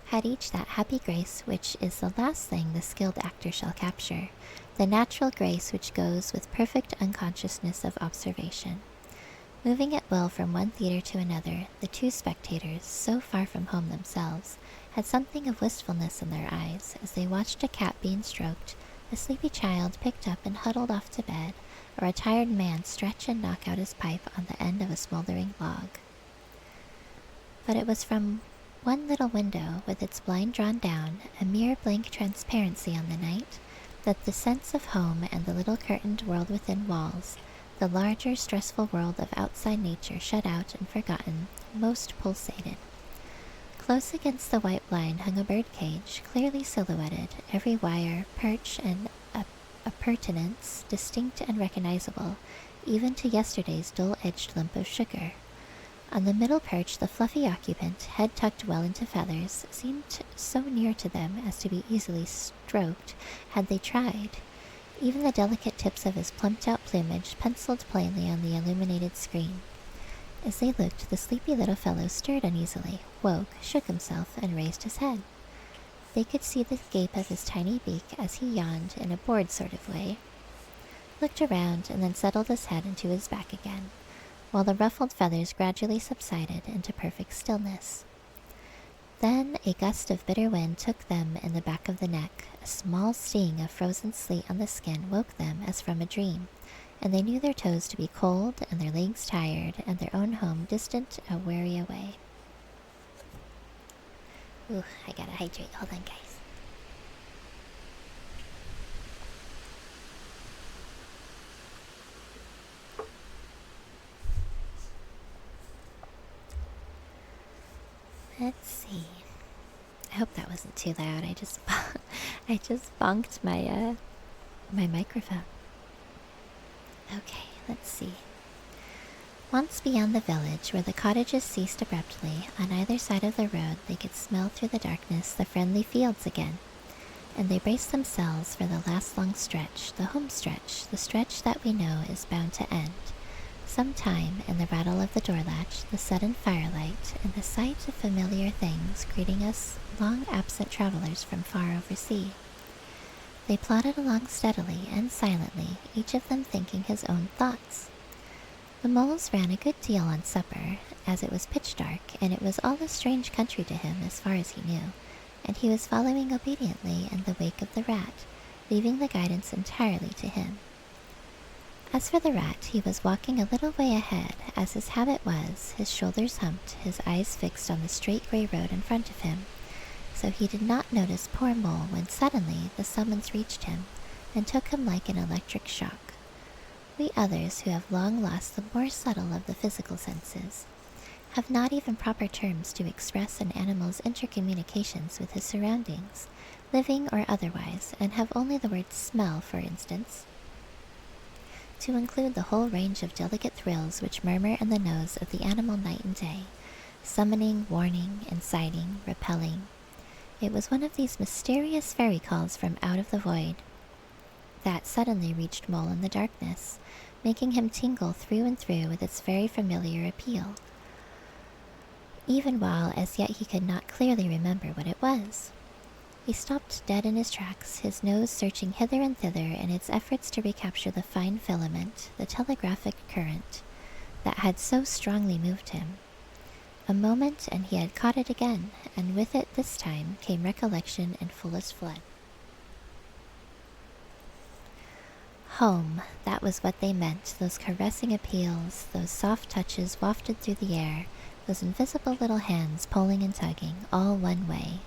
had each that happy grace which is the last thing the skilled actor shall capture, the natural grace which goes with perfect unconsciousness of observation. Moving at will from one theater to another, the two spectators, so far from home themselves, had something of wistfulness in their eyes as they watched a cat being stroked, a sleepy child picked up and huddled off to bed, or a tired man stretch and knock out his pipe on the end of a smoldering log. But it was from one little window, with its blind drawn down, a mere blank transparency on the night, that the sense of home and the little curtained world within walls, the larger stressful world of outside nature shut out and forgotten, most pulsated. Close against the white blind hung a birdcage, clearly silhouetted, every wire, perch, and appurtenance distinct and recognizable, even to yesterday's dull-edged lump of sugar. On the middle perch the fluffy occupant, head tucked well into feathers, seemed so near to them as to be easily stroked had they tried. Even the delicate tips of his plumped-out plumage penciled plainly on the illuminated screen. As they looked, the sleepy little fellow stirred uneasily, woke, shook himself, and raised his head. They could see the gape of his tiny beak as he yawned in a bored sort of way, looked around, and then settled his head into his back again, while the ruffled feathers gradually subsided into perfect stillness. Then a gust of bitter wind took them in the back of the neck. A small sting of frozen sleet on the skin woke them as from a dream, and they knew their toes to be cold and their legs tired and their own home distant a weary away. Ooh, I gotta hydrate. Hold on, guys. Let's see. I hope that wasn't too loud. I just bonked my my microphone. Okay, let's see. Once beyond the village, where the cottages ceased abruptly, on either side of the road they could smell through the darkness the friendly fields again, and they braced themselves for the last long stretch, the home stretch, the stretch that we know is bound to end. Some time, in the rattle of the door latch, the sudden firelight, and the sight of familiar things greeting us long-absent travelers from far oversea. They plodded along steadily and silently, each of them thinking his own thoughts. The moles ran a good deal on supper, as it was pitch dark, and it was all a strange country to him as far as he knew, and he was following obediently in the wake of the rat, leaving the guidance entirely to him. As for the rat, he was walking a little way ahead, as his habit was, his shoulders humped, his eyes fixed on the straight gray road in front of him, so he did not notice poor Mole when suddenly the summons reached him, and took him like an electric shock. We others, who have long lost the more subtle of the physical senses, have not even proper terms to express an animal's intercommunications with his surroundings, living or otherwise, and have only the word smell, for instance, to include the whole range of delicate thrills which murmur in the nose of the animal night and day, summoning, warning, inciting, repelling. It was one of these mysterious fairy calls from out of the void that suddenly reached Mole in the darkness, making him tingle through and through with its very familiar appeal, even while as yet he could not clearly remember what it was. He stopped dead in his tracks, his nose searching hither and thither in its efforts to recapture the fine filament, the telegraphic current, that had so strongly moved him. A moment, and he had caught it again, and with it this time came recollection in fullest flood. Home, that was what they meant, those caressing appeals, those soft touches wafted through the air, those invisible little hands pulling and tugging, all one way.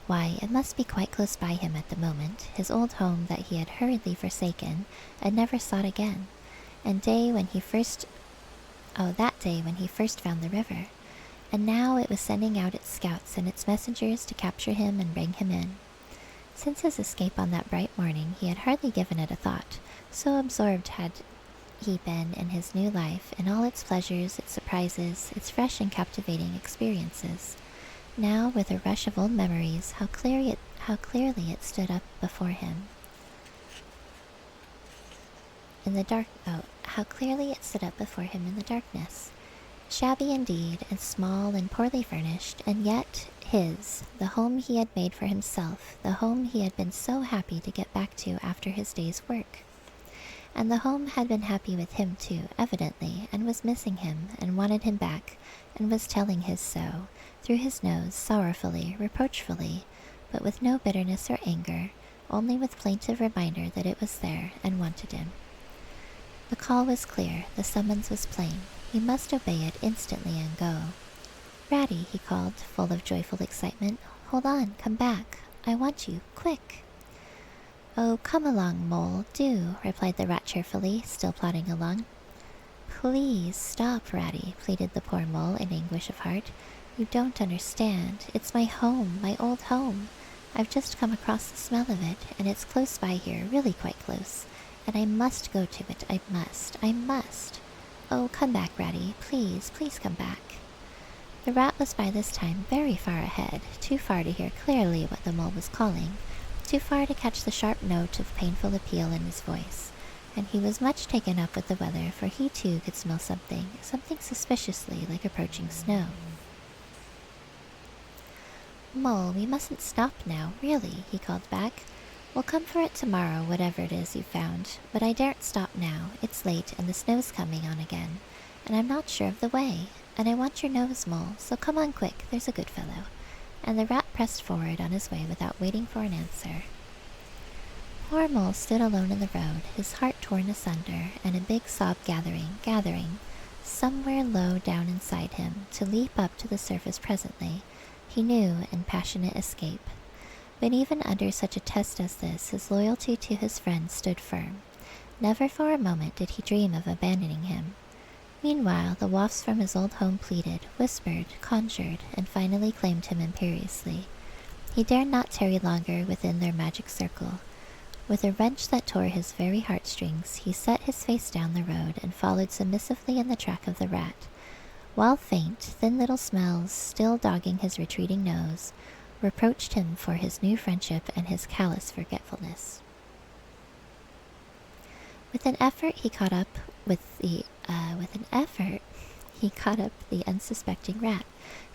Why, it must be quite close by him at the moment, his old home that he had hurriedly forsaken and never sought again, and that day when he first found the river, and now it was sending out its scouts and its messengers to capture him and bring him in. Since his escape on that bright morning, he had hardly given it a thought, so absorbed had he been in his new life, in all its pleasures, its surprises, its fresh and captivating experiences. Now, with a rush of old memories, how clearly it stood up before him. How clearly it stood up before him in the darkness. Shabby indeed, and small and poorly furnished, and yet his, the home he had made for himself, the home he had been so happy to get back to after his day's work. And the home had been happy with him too, evidently, and was missing him, and wanted him back, and was telling his so, through his nose, sorrowfully, reproachfully, but with no bitterness or anger, only with plaintive reminder that it was there, and wanted him. The call was clear, the summons was plain. He must obey it instantly and go. "Ratty," he called, full of joyful excitement. "Hold on, come back. I want you, quick." "Oh, come along, Mole, do," replied the rat cheerfully, still plodding along. "Please stop, Ratty," pleaded the poor mole in anguish of heart. "You don't understand. It's my home, my old home. I've just come across the smell of it, and it's close by here, really quite close. And I must go to it, I must. Oh, come back, Ratty, please come back." The rat was by this time very far ahead, too far to hear clearly what the mole was calling, too far to catch the sharp note of painful appeal in his voice, and he was much taken up with the weather, for he too could smell something suspiciously like approaching snow. "Mole, we mustn't stop now, really," he called back. "We'll come for it tomorrow, whatever it is you've found, but I daren't stop now. It's late, and the snow's coming on again, and I'm not sure of the way, and I want your nose, Mole, so come on quick, there's a good fellow." And the rat pressed forward on his way without waiting for an answer. Poor Mole stood alone in the road, his heart torn asunder, and a big sob gathering, somewhere low down inside him, to leap up to the surface presently, he knew, in passionate escape. But even under such a test as this, his loyalty to his friend stood firm. Never for a moment did he dream of abandoning him. Meanwhile, the wafts from his old home pleaded, whispered, conjured, and finally claimed him imperiously. He dared not tarry longer within their magic circle. With a wrench that tore his very heartstrings, he set his face down the road and followed submissively in the track of the rat, while faint, thin little smells, still dogging his retreating nose, reproached him for his new friendship and his callous forgetfulness. With an effort, he caught up the unsuspecting rat,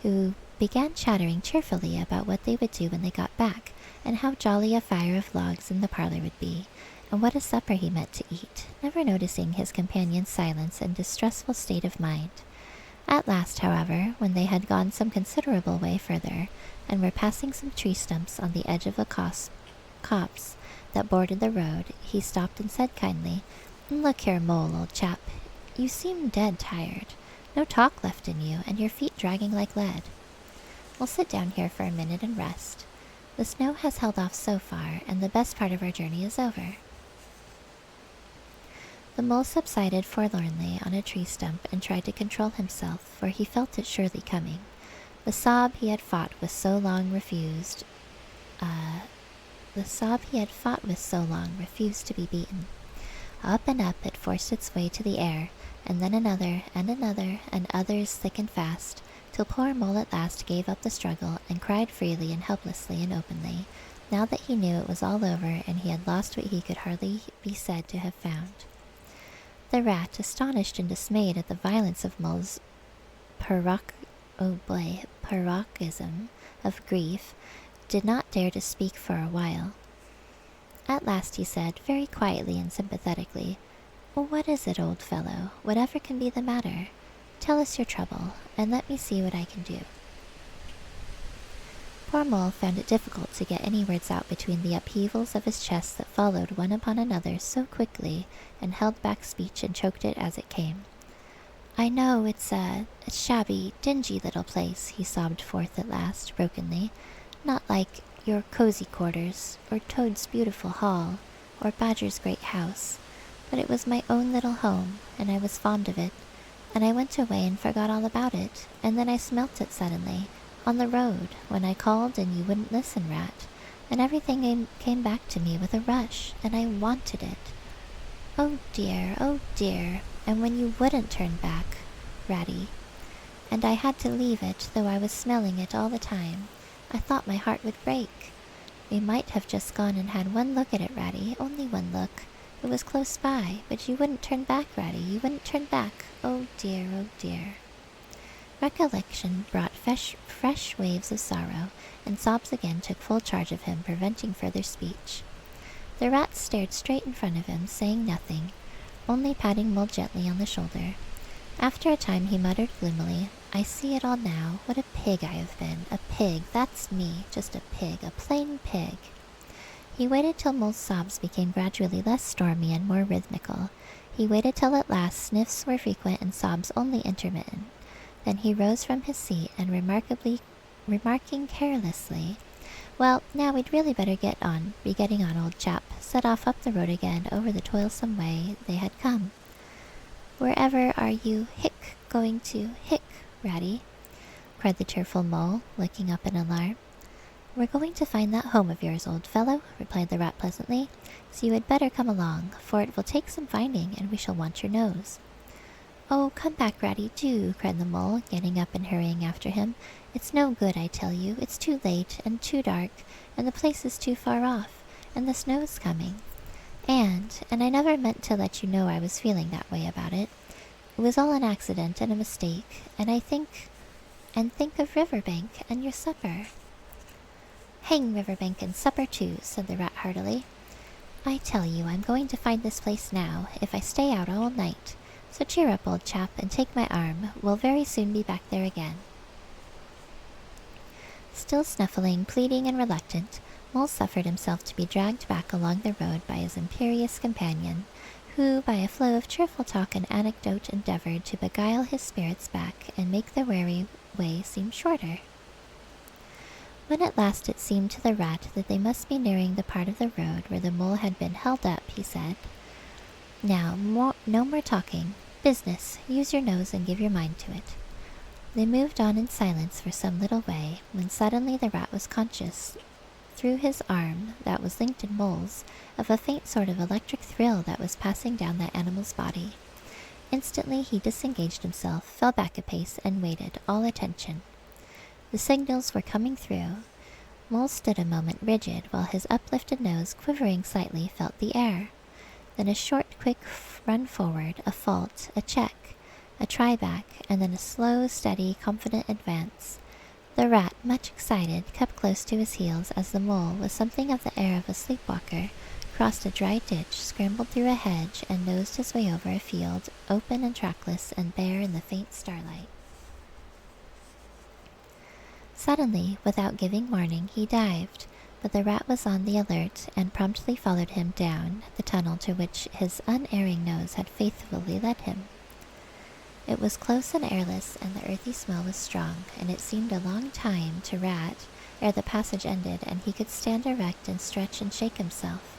who began chattering cheerfully about what they would do when they got back, and how jolly a fire of logs in the parlor would be, and what a supper he meant to eat, never noticing his companion's silence and distressful state of mind. At last, however, when they had gone some considerable way further, and were passing some tree stumps on the edge of a copse that bordered the road, he stopped and said kindly, "Look here, Mole, old chap, you seem dead tired. No talk left in you, and your feet dragging like lead. We'll sit down here for a minute and rest. The snow has held off so far, and the best part of our journey is over." The mole subsided forlornly on a tree stump and tried to control himself, for he felt it surely coming. The sob he had fought with so long refused to be beaten. Up and up it forced its way to the air, and then another, and others thick and fast, till poor Mole at last gave up the struggle and cried freely and helplessly and openly, now that he knew it was all over and he had lost what he could hardly be said to have found. The rat, astonished and dismayed at the violence of Mole's paroxysm of grief, did not dare to speak for a while. At last he said, very quietly and sympathetically, "What is it, old fellow? Whatever can be the matter? Tell us your trouble, and let me see what I can do." Poor Mole found it difficult to get any words out between the upheavals of his chest that followed one upon another so quickly, and held back speech and choked it as it came. "I know it's a shabby, dingy little place," he sobbed forth at last, brokenly. "Not like your cozy quarters, or Toad's beautiful hall, or Badger's great house. But it was my own little home, and I was fond of it, and I went away and forgot all about it, and then I smelt it suddenly, on the road, when I called and you wouldn't listen, Rat. and everything came back to me with a rush, and I wanted it. Oh dear, and when you wouldn't turn back, Ratty, and I had to leave it, though I was smelling it all the time, I thought my heart would break. We might have just gone and had one look at it, Ratty, only one look. It was close by, but you wouldn't turn back, Ratty, you wouldn't turn back. Oh dear, oh dear. Recollection brought fresh waves of sorrow, and sobs again took full charge of him, preventing further speech. The rat stared straight in front of him, saying nothing, only patting Mole gently on the shoulder. After a time he muttered gloomily, "I see it all now. What a pig I have been. A pig, that's me, just a pig, a plain pig." He waited till Mole's sobs became gradually less stormy and more rhythmical. He waited till at last sniffs were frequent and sobs only intermittent. Then he rose from his seat and remarking carelessly, "Well, now we'd really better be getting on, old chap," set off up the road again over the toilsome way they had come. "Wherever are you, going to, Ratty?" cried the tearful Mole, looking up in alarm. "We're going to find that home of yours, old fellow," replied the rat pleasantly, "so you had better come along, for it will take some finding, and we shall want your nose." "Oh, come back, Ratty, do," cried the Mole, getting up and hurrying after him. "It's no good, I tell you. It's too late, and too dark, and the place is too far off, and the snow's coming. And I never meant to let you know I was feeling that way about it. It was all an accident and a mistake, and think of Riverbank and your supper." "Hang Riverbank and supper too," said the rat heartily. "I tell you, I'm going to find this place now, if I stay out all night. So cheer up, old chap, and take my arm. We'll very soon be back there again." Still snuffling, pleading, and reluctant, Mole suffered himself to be dragged back along the road by his imperious companion, who, by a flow of cheerful talk and anecdote, endeavored to beguile his spirits back and make the weary way seem shorter. When at last it seemed to the rat that they must be nearing the part of the road where the Mole had been held up, he said, "Now, no more talking. Business. Use your nose and give your mind to it." They moved on in silence for some little way, when suddenly the rat was conscious, through his arm that was linked in Mole's, of a faint sort of electric thrill that was passing down that animal's body. Instantly he disengaged himself, fell back a pace, and waited, all attention. The signals were coming through. Mole stood a moment rigid, while his uplifted nose, quivering slightly, felt the air. Then a short, quick run forward, a fault, a check, a try back, and then a slow, steady, confident advance. The rat, much excited, kept close to his heels as the Mole, with something of the air of a sleepwalker, crossed a dry ditch, scrambled through a hedge, and nosed his way over a field, open and trackless and bare in the faint starlight. Suddenly, without giving warning, he dived, but the rat was on the alert and promptly followed him down the tunnel to which his unerring nose had faithfully led him. It was close and airless, and the earthy smell was strong, and it seemed a long time to Rat ere the passage ended and he could stand erect and stretch and shake himself.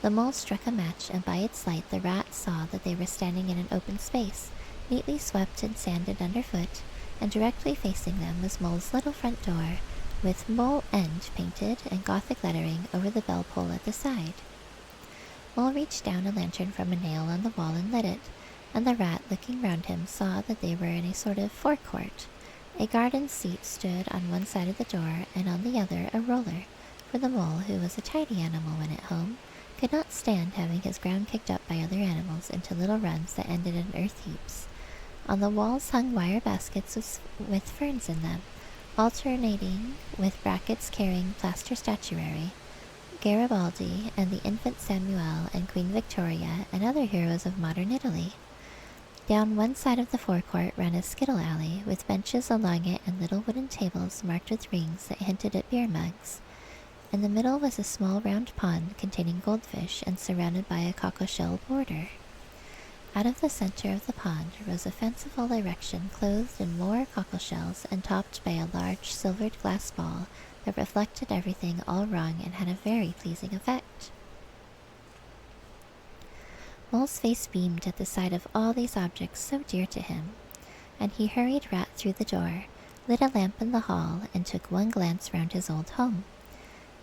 The Mole struck a match, and by its light the rat saw that they were standing in an open space, neatly swept and sanded underfoot, and directly facing them was Mole's little front door, with Mole End painted and Gothic lettering over the bell pull at the side. Mole reached down a lantern from a nail on the wall and lit it, and the rat, looking round him, saw that they were in a sort of forecourt. A garden seat stood on one side of the door, and on the other a roller, for the Mole, who was a tidy animal when at home, could not stand having his ground kicked up by other animals into little runs that ended in earth heaps. On the walls hung wire baskets with ferns in them, alternating with brackets carrying plaster statuary, Garibaldi and the infant Samuel and Queen Victoria and other heroes of modern Italy. Down one side of the forecourt ran a skittle alley, with benches along it and little wooden tables marked with rings that hinted at beer mugs. In the middle was a small round pond containing goldfish and surrounded by a cockleshell border. Out of the center of the pond rose a fanciful erection clothed in more cockleshells and topped by a large silvered glass ball that reflected everything all wrong and had a very pleasing effect. Mole's face beamed at the sight of all these objects so dear to him, and he hurried Rat through the door, lit a lamp in the hall, and took one glance round his old home.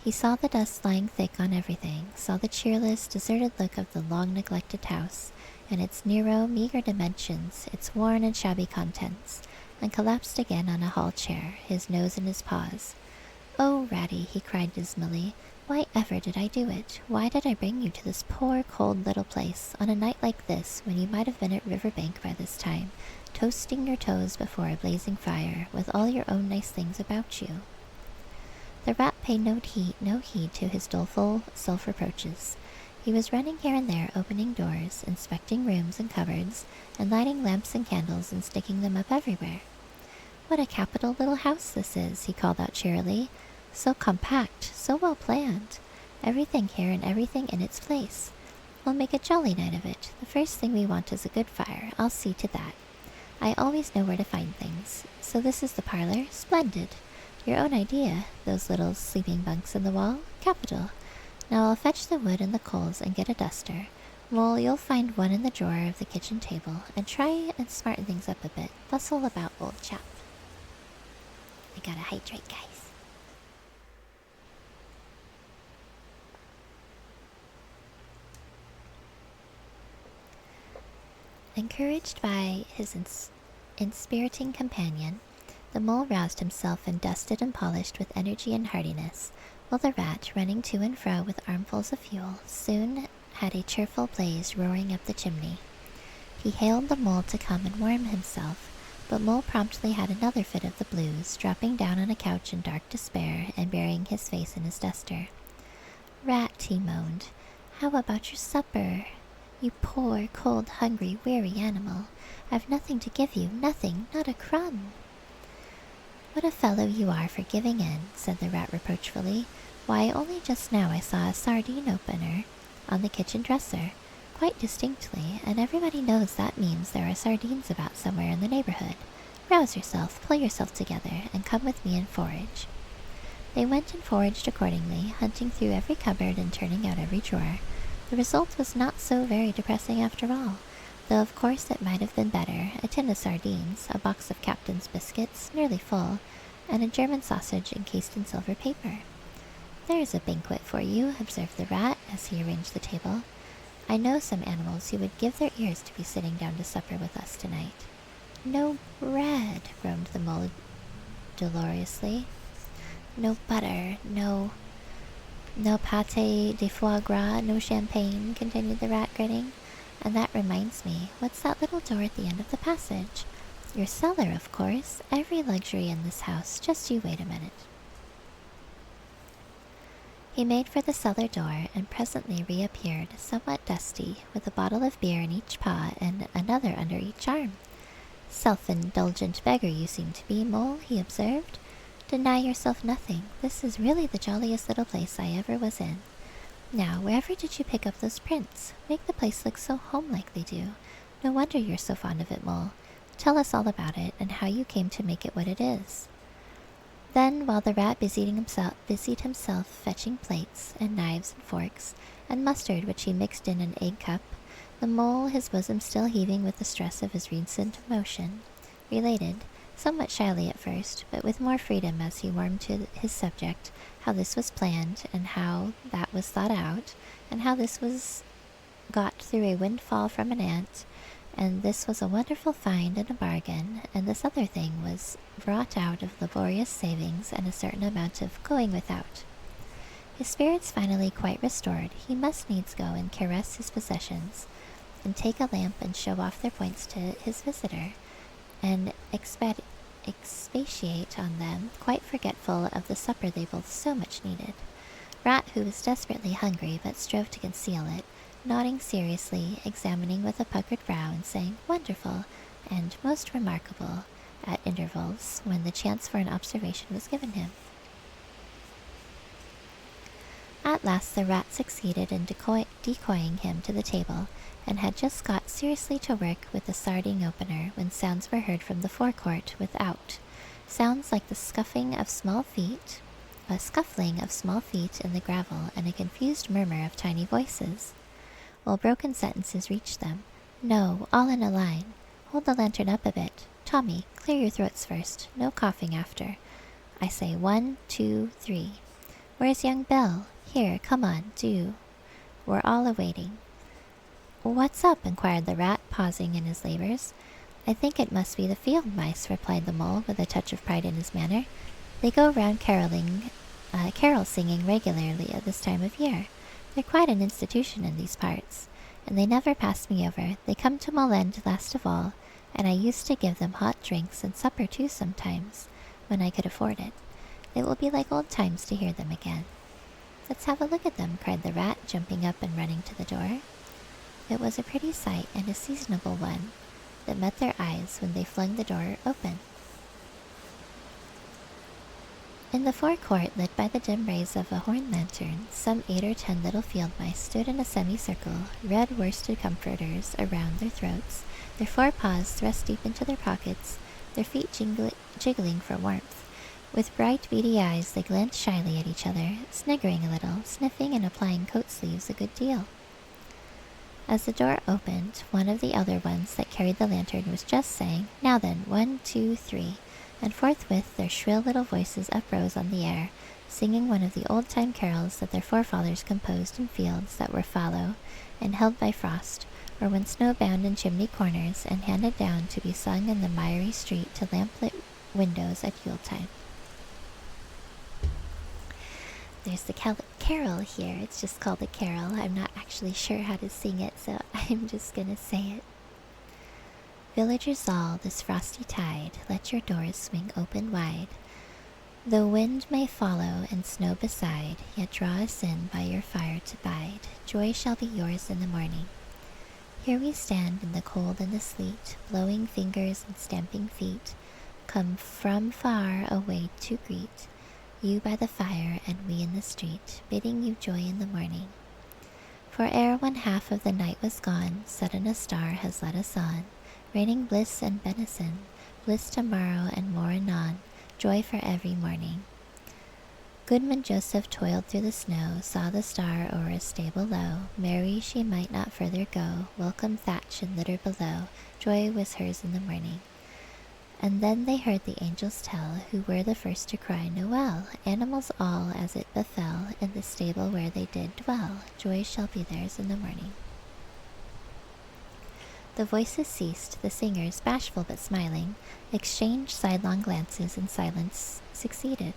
He saw the dust lying thick on everything, saw the cheerless, deserted look of the long-neglected house, and its narrow, meager dimensions, its worn and shabby contents, and collapsed again on a hall chair, his nose in his paws. "Oh, Ratty," he cried dismally, "why ever did I do it? Why did I bring you to this poor, cold little place, on a night like this, when you might have been at Riverbank by this time, toasting your toes before a blazing fire, with all your own nice things about you?" The rat paid no heed to his doleful self-reproaches. He was running here and there, opening doors, inspecting rooms and cupboards, and lighting lamps and candles and sticking them up everywhere. "What a capital little house this is," he called out cheerily. "So compact, so well planned. Everything here and everything in its place. We'll make a jolly night of it. The first thing we want is a good fire. I'll see to that. I always know where to find things. So this is the parlor? Splendid. Your own idea, those little sleeping bunks in the wall? Capital. Now I'll fetch the wood and the coals and get a duster. Mole, you'll find one in the drawer of the kitchen table, and try and smarten things up a bit. Bustle about, old chap. I gotta hydrate, guys. Encouraged by his inspiriting companion, the mole roused himself and dusted and polished with energy and heartiness, while the rat, running to and fro with armfuls of fuel, soon had a cheerful blaze roaring up the chimney. He hailed the mole to come and warm himself, but Mole promptly had another fit of the blues, dropping down on a couch in dark despair and burying his face in his duster. "Rat," he moaned, "how about your supper? You poor, cold, hungry, weary animal. I've nothing to give you, nothing, not a crumb." "What a fellow you are for giving in," said the rat reproachfully. "Why, only just now I saw a sardine opener on the kitchen dresser, quite distinctly, and everybody knows that means there are sardines about somewhere in the neighborhood. Rouse yourself, pull yourself together, and come with me and forage." They went and foraged accordingly, hunting through every cupboard and turning out every drawer. The result was not so very depressing after all, though of course it might have been better: a tin of sardines, a box of Captain's biscuits, nearly full, and a German sausage encased in silver paper. "There's a banquet for you," observed the rat, as he arranged the table. "I know some animals who would give their ears to be sitting down to supper with us tonight." "No bread," groaned the mole dolorously. "No butter, no pâté de foie gras, no champagne," continued the rat, grinning. "And that reminds me, what's that little door at the end of the passage? Your cellar, of course. Every luxury in this house. Just you wait a minute." He made for the cellar door, and presently reappeared, somewhat dusty, with a bottle of beer in each paw and another under each arm. "Self-indulgent beggar you seem to be, Mole," he observed. "Deny yourself nothing. This is really the jolliest little place I ever was in. Now, wherever did you pick up those prints? Make the place look so homelike they do. No wonder you're so fond of it, Mole. Tell us all about it, and how you came to make it what it is." Then, while the rat busied himself fetching plates, and knives and forks, and mustard which he mixed in an egg cup, the mole, his bosom still heaving with the stress of his recent emotion, related, somewhat shyly at first, but with more freedom as he warmed to his subject, how this was planned, and how that was thought out, and how this was got through a windfall from an ant, and this was a wonderful find and a bargain, and this other thing was brought out of laborious savings and a certain amount of going without. His spirits finally quite restored, he must needs go and caress his possessions, and take a lamp and show off their points to his visitor, and expatiate on them, quite forgetful of the supper they both so much needed. Rat, who was desperately hungry but strove to conceal it, nodding seriously, examining with a puckered brow, and saying "Wonderful" and "Most remarkable" at intervals, when the chance for an observation was given him. At last the rat succeeded in decoying him to the table, and had just got seriously to work with the sardine opener when sounds were heard from the forecourt without, sounds like the scuffling of small feet in the gravel, and a confused murmur of tiny voices, while broken sentences reached them. "No, all in a line. Hold the lantern up a bit. Tommy, clear your throats first. No coughing after. I say 1, 2, 3. Where's young Bill? Here, come on, do. We're all awaiting. What's up? Inquired the rat, pausing in his labors. I think it must be the field mice, replied the mole, with a touch of pride in his manner. They go round carol singing regularly at this time of year. They're quite an institution in these parts, and they never pass me over. They come to Mulend last of all, and I used to give them hot drinks and supper too sometimes, when I could afford it. It will be like old times to hear them again. Let's have a look at them, cried the rat, jumping up and running to the door. It was a pretty sight, and a seasonable one, that met their eyes when they flung the door open. In the forecourt, lit by the dim rays of a horn lantern, some 8 or 10 little field mice stood in a semicircle, red worsted comforters around their throats, their 4 paws thrust deep into their pockets, their feet jiggling for warmth. With bright, beady eyes, they glanced shyly at each other, sniggering a little, sniffing and applying coat sleeves a good deal. As the door opened, one of the elder ones that carried the lantern was just saying, "Now then, 1, 2, 3, and forthwith their shrill little voices uprose on the air, singing one of the old-time carols that their forefathers composed in fields that were fallow and held by frost, or when snow-bound in chimney corners, and handed down to be sung in the miry street to lamp-lit windows at Yuletide. There's the carol here. It's just called a carol. I'm not actually sure how to sing it, so I'm just gonna say it. Villagers all, this frosty tide, let your doors swing open wide. Though wind may follow and snow beside, yet draw us in by your fire to bide. Joy shall be yours in the morning. Here we stand in the cold and the sleet, blowing fingers and stamping feet, come from far away to greet you by the fire and we in the street, bidding you joy in the morning. For ere 1/2 of the night was gone, sudden a star has led us on, raining bliss and benison, bliss tomorrow and more anon, joy for every morning. Goodman Joseph toiled through the snow, saw the star o'er a stable low, merry she might not further go, welcome thatch and litter below, joy was hers in the morning. And then they heard the angels tell, who were the first to cry Noel, animals all as it befell, in the stable where they did dwell, joy shall be theirs in the morning. The voices ceased, the singers, bashful but smiling, exchanged sidelong glances, and silence succeeded,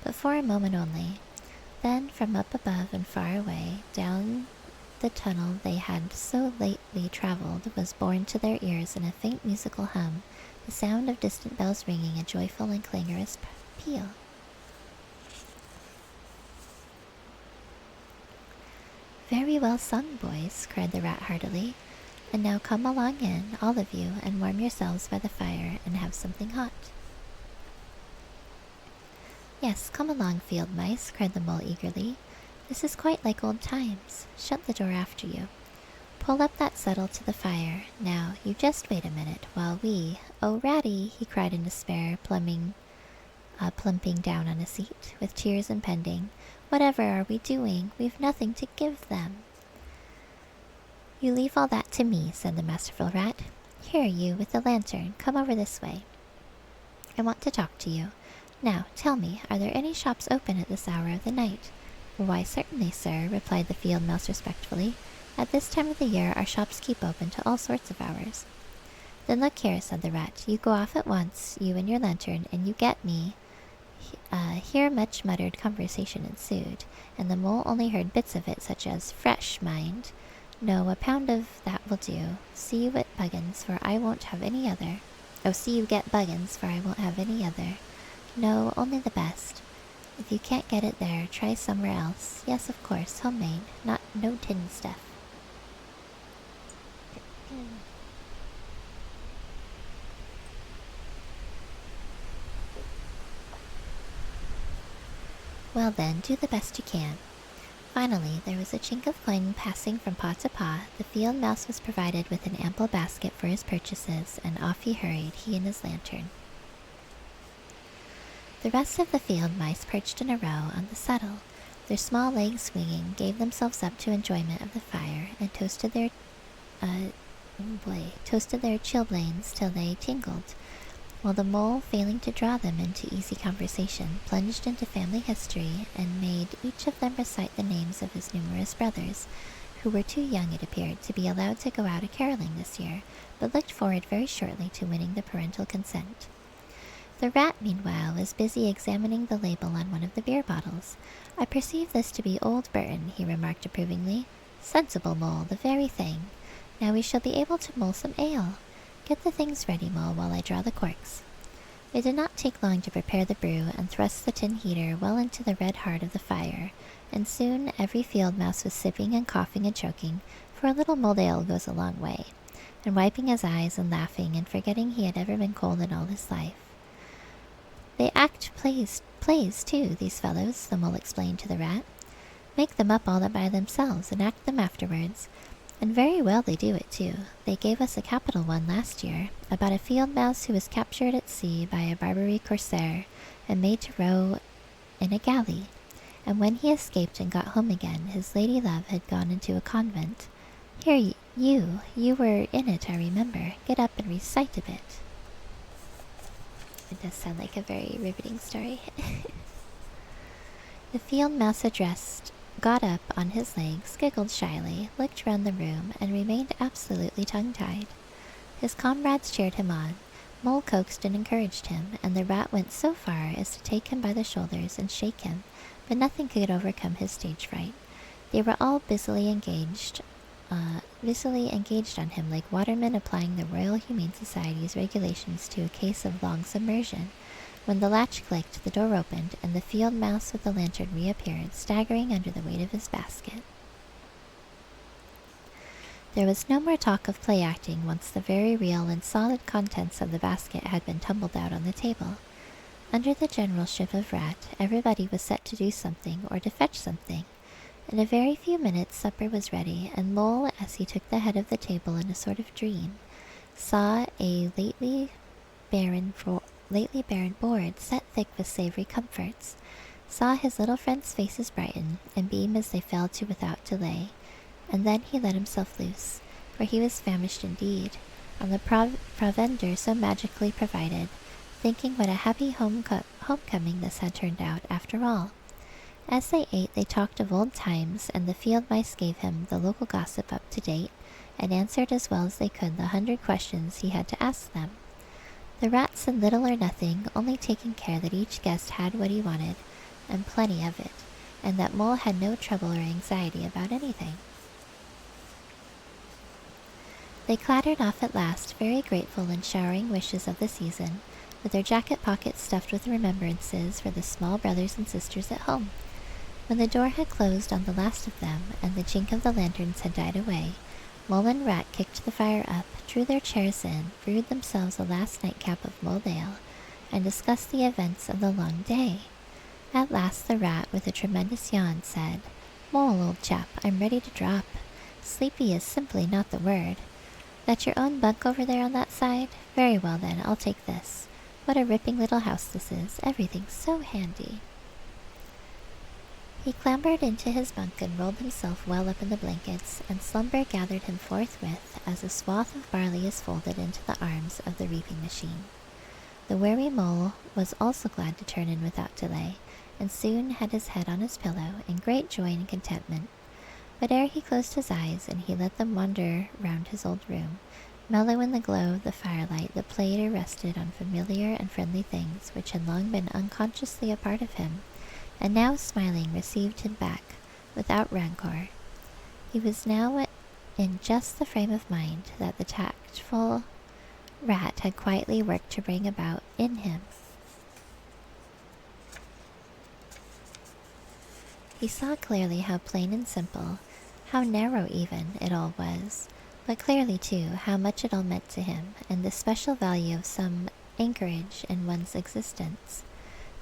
but for a moment only. Then from up above and far away, down the tunnel they had so lately travelled, was borne to their ears in a faint musical hum, the sound of distant bells ringing a joyful and clangorous peal. Very well sung, boys, cried the rat heartily. And now come along in, all of you, and warm yourselves by the fire, and have something hot. Yes, come along, field mice, cried the mole eagerly. This is quite like old times. Shut the door after you. Pull up that settle to the fire. Now, you just wait a minute, while we— Oh, Ratty, he cried in despair, plumping down on a seat, with tears impending. Whatever are we doing? We've nothing to give them. You leave all that to me, said the masterful rat. Here, you, with the lantern, come over this way. I want to talk to you. Now, tell me, are there any shops open at this hour of the night? Why, certainly, sir, replied the field mouse respectfully. At this time of the year our shops keep open to all sorts of hours. Then look here, said the rat. You go off at once, you and your lantern, and you get me. Here much muttered conversation ensued, and the mole only heard bits of it, such as, fresh, mind. No, a pound of that will do. See you at Buggins, for I won't have any other. Oh, see you get Buggins, for I won't have any other. No, only the best. If you can't get it there, try somewhere else. Yes, of course, homemade, no tin stuff. Well then, do the best you can. Finally, there was a chink of coin passing from paw to paw. The field mouse was provided with an ample basket for his purchases, and off he hurried, he and his lantern. The rest of the field mice perched in a row on the settle, their small legs swinging, gave themselves up to enjoyment of the fire, and toasted their chilblains till they tingled. while the mole, failing to draw them into easy conversation, plunged into family history and made each of them recite the names of his numerous brothers, who were too young, it appeared, to be allowed to go out a-caroling this year, but looked forward very shortly to winning the parental consent. The rat, meanwhile, was busy examining the label on one of the beer bottles. "I perceive this to be Old Burton," he remarked approvingly. "Sensible, Mole, the very thing. Now we shall be able to mull some ale. Get the things ready, Mole, while I draw the corks." It did not take long to prepare the brew and thrust the tin heater well into the red heart of the fire, and soon every field mouse was sipping and coughing and choking, for a little mulled ale goes a long way, and wiping his eyes and laughing and forgetting he had ever been cold in all his life. "They act plays too, these fellows," the mole explained to the rat. "Make them up all by themselves and act them afterwards. And very well they do it, too. They gave us a capital one last year, about a field mouse who was captured at sea by a Barbary corsair and made to row in a galley. And when he escaped and got home again, his lady love had gone into a convent. Here, you were in it, I remember. Get up and recite a bit." It does sound like a very riveting story. The field mouse addressed got up on his legs, giggled shyly, looked round the room, and remained absolutely tongue-tied. His comrades cheered him on. Mole coaxed and encouraged him, and the rat went so far as to take him by the shoulders and shake him, but nothing could overcome his stage fright. They were all busily engaged on him like watermen applying the Royal Humane Society's regulations to a case of long submersion. When the latch clicked, the door opened, and the field mouse with the lantern reappeared, staggering under the weight of his basket. There was no more talk of play-acting once the very real and solid contents of the basket had been tumbled out on the table. Under the generalship of Rat, everybody was set to do something or to fetch something. In a very few minutes supper was ready, and Mole, as he took the head of the table in a sort of dream, saw a lately barren board set thick with savory comforts, saw his little friends' faces brighten and beam as they fell to without delay, and then he let himself loose, for he was famished indeed, on the provender so magically provided, thinking what a happy homecoming this had turned out after all. As they ate, they talked of old times, and the field mice gave him the local gossip up to date, and answered as well as they could the 100 questions he had to ask them. The rat said little or nothing, only taking care that each guest had what he wanted, and plenty of it, and that Mole had no trouble or anxiety about anything. They clattered off at last, very grateful and showering wishes of the season, with their jacket pockets stuffed with remembrances for the small brothers and sisters at home. When the door had closed on the last of them, and the chink of the lanterns had died away, Mole and Rat kicked the fire up, drew their chairs in, brewed themselves a last nightcap of mulled ale, and discussed the events of the long day. At last the Rat, with a tremendous yawn, said, "Mole, old chap, I'm ready to drop. Sleepy is simply not the word. That your own bunk over there on that side? Very well then, I'll take this. What a ripping little house this is. Everything's so handy." He clambered into his bunk and rolled himself well up in the blankets, and slumber gathered him forthwith as a swath of barley is folded into the arms of the reaping machine. The wary Mole was also glad to turn in without delay, and soon had his head on his pillow in great joy and contentment. But ere he closed his eyes, and he let them wander round his old room, mellow in the glow of the firelight that played or rested on familiar and friendly things which had long been unconsciously a part of him, and now smiling received him back, without rancor. He was now in just the frame of mind that the tactful Rat had quietly worked to bring about in him. He saw clearly how plain and simple, how narrow even, it all was, but clearly, too, how much it all meant to him, and the special value of some anchorage in one's existence.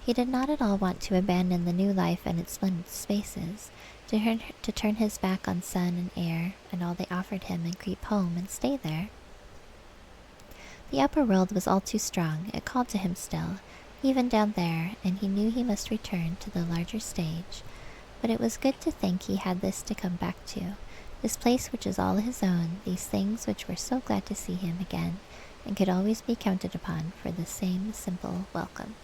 He did not at all want to abandon the new life and its splendid spaces, to turn his back on sun and air and all they offered him and creep home and stay there. The upper world was all too strong. It called to him still, even down there, and he knew he must return to the larger stage. But it was good to think he had this to come back to, this place which is all his own, these things which were so glad to see him again, and could always be counted upon for the same simple welcome.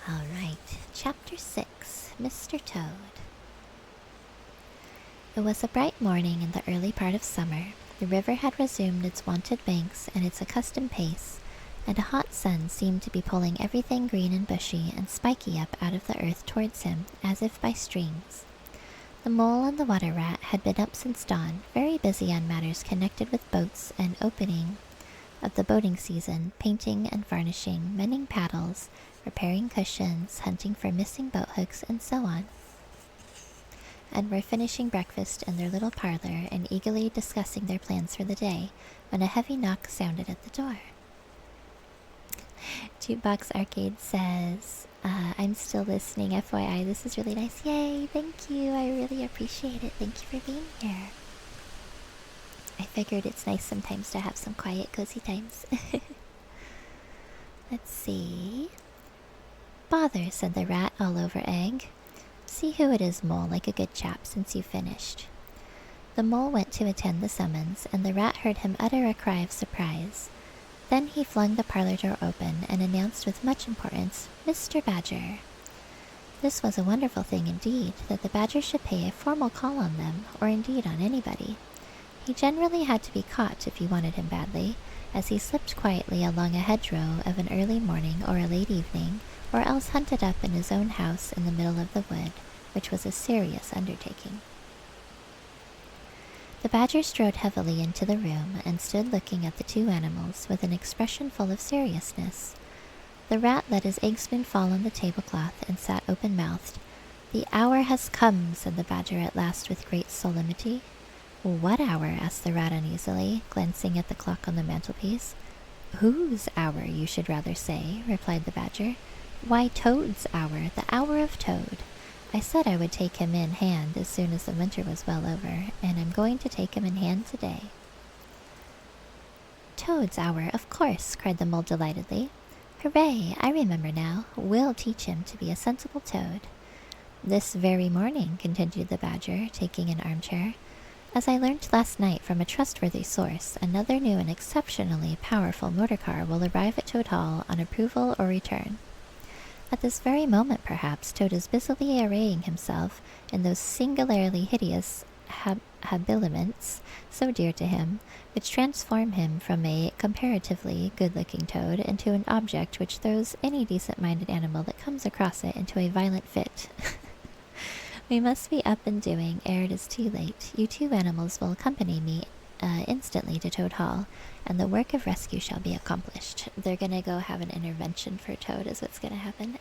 Alright, Chapter 6, Mr. Toad. It was a bright morning in the early part of summer. The river had resumed its wonted banks and its accustomed pace, and a hot sun seemed to be pulling everything green and bushy and spiky up out of the earth towards him, as if by strings. The mole and the water rat had been up since dawn, very busy on matters connected with boats and opening of the boating season, painting and varnishing, mending paddles, repairing cushions, hunting for missing boat hooks, and so on, and were finishing breakfast in their little parlor and eagerly discussing their plans for the day when a heavy knock sounded at the door. Jukebox Arcade says, I'm still listening, FYI. This is really nice. Yay, thank you. I really appreciate it. Thank you for being here. I figured it's nice sometimes to have some quiet, cozy times. Let's see. Bother, said the rat, all over egg. See who it is, Mole, like a good chap, since you finished. The mole went to attend the summons, and the rat heard him utter a cry of surprise. Then he flung the parlor door open and announced with much importance, Mr. Badger. This was a wonderful thing indeed, that the badger should pay a formal call on them, or indeed on anybody. He generally had to be caught if you wanted him badly, as he slipped quietly along a hedgerow of an early morning or a late evening, or else hunted up in his own house in the middle of the wood, which was a serious undertaking. The badger strode heavily into the room and stood looking at the two animals with an expression full of seriousness. The rat let his egg spoon fall on the tablecloth and sat open-mouthed. The hour has come, said the badger at last with great solemnity. What hour? Asked the rat uneasily, glancing at the clock on the mantelpiece. Whose hour, you should rather say, replied the badger. Why, Toad's hour, the hour of Toad. I said I would take him in hand as soon as the winter was well over, and I'm going to take him in hand today. Toad's hour, of course, cried the mole delightedly. Hooray, I remember now. We'll teach him to be a sensible toad. This very morning, continued the badger, taking an armchair, as I learned last night from a trustworthy source, another new and exceptionally powerful motor car will arrive at Toad Hall on approval or return. At this very moment, perhaps, Toad is busily arraying himself in those singularly hideous habiliments so dear to him, which transform him from a comparatively good-looking toad into an object which throws any decent-minded animal that comes across it into a violent fit. We must be up and doing ere it is too late. You two animals will accompany me instantly to Toad Hall, and the work of rescue shall be accomplished. They're gonna go have an intervention for Toad is what's gonna happen.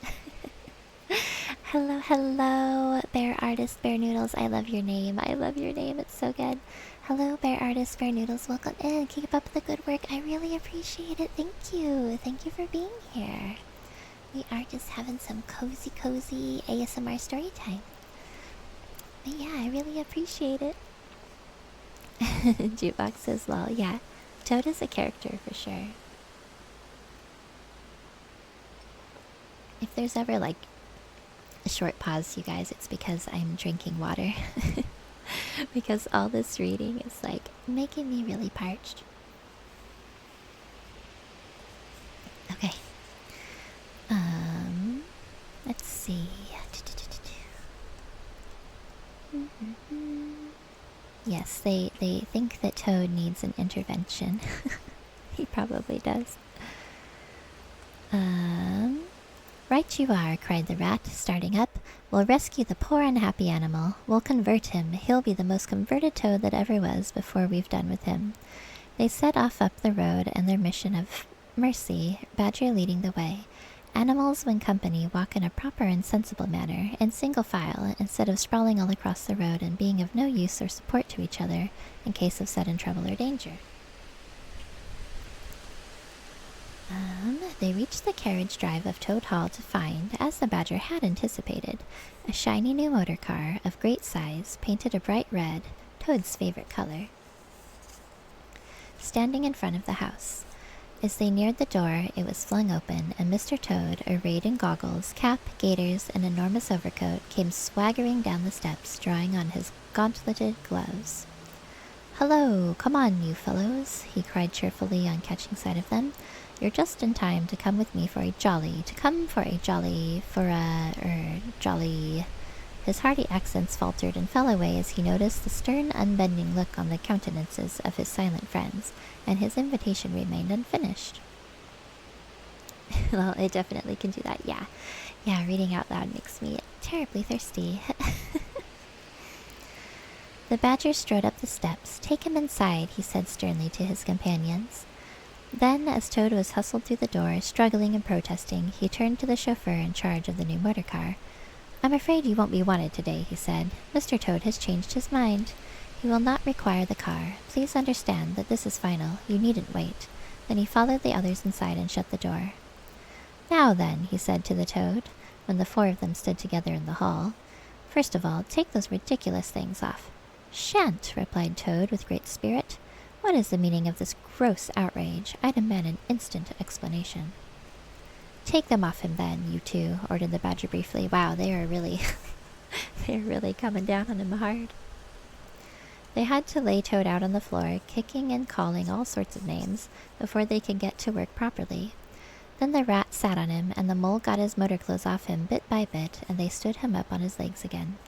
Hello, hello, Bear Artist, Bear Noodles. I love your name. I love your name. It's so good. Hello, Bear Artist, Bear Noodles. Welcome in. Keep up the good work. I really appreciate it. Thank you. Thank you for being here. We are just having some cozy ASMR story time. But yeah, I really appreciate it. Jukebox says lol. Yeah, Toad is a character for sure. If there's ever like a short pause, you guys, it's because I'm drinking water. Because all this reading is like making me really parched. Okay. Let's see. Yes, they think that Toad needs an intervention. He probably does. Right you are, cried the rat, starting up. We'll rescue the poor unhappy animal. We'll convert him. He'll be the most converted toad that ever was before we've done with him. They set off up the road and their mission of mercy, Badger leading the way. Animals, when company, walk in a proper and sensible manner, in single file, instead of sprawling all across the road and being of no use or support to each other in case of sudden trouble or danger. They reached the carriage drive of Toad Hall to find, as the badger had anticipated, a shiny new motor car of great size, painted a bright red, Toad's favorite color, standing in front of the house. As they neared the door, it was flung open, and Mr. Toad, arrayed in goggles, cap, gaiters, and enormous overcoat, came swaggering down the steps, drawing on his gauntleted gloves. "Hello, come on, you fellows," he cried cheerfully on catching sight of them. "You're just in time to come with me for a jolly, jolly." His hearty accents faltered and fell away as he noticed the stern, unbending look on the countenances of his silent friends, and his invitation remained unfinished. Well, it definitely can do that, yeah. Yeah, reading out loud makes me terribly thirsty. The badger strode up the steps. "Take him inside," he said sternly to his companions. Then, as Toad was hustled through the door, struggling and protesting, he turned to the chauffeur in charge of the new motor car. "I'm afraid you won't be wanted today," he said. "Mr. Toad has changed his mind. He will not require the car. Please understand that this is final. You needn't wait." Then he followed the others inside and shut the door. "Now then," he said to the Toad, when the four of them stood together in the hall. "First of all, take those ridiculous things off." "Shan't," replied Toad with great spirit. "What is the meaning of this gross outrage? I demand an instant explanation." "Take them off him then, you two," ordered the badger briefly. Wow, they are really they're really coming down on him hard. They had to lay Toad out on the floor, kicking and calling all sorts of names, before they could get to work properly. Then the rat sat on him, and the mole got his motor clothes off him bit by bit, and they stood him up on his legs again.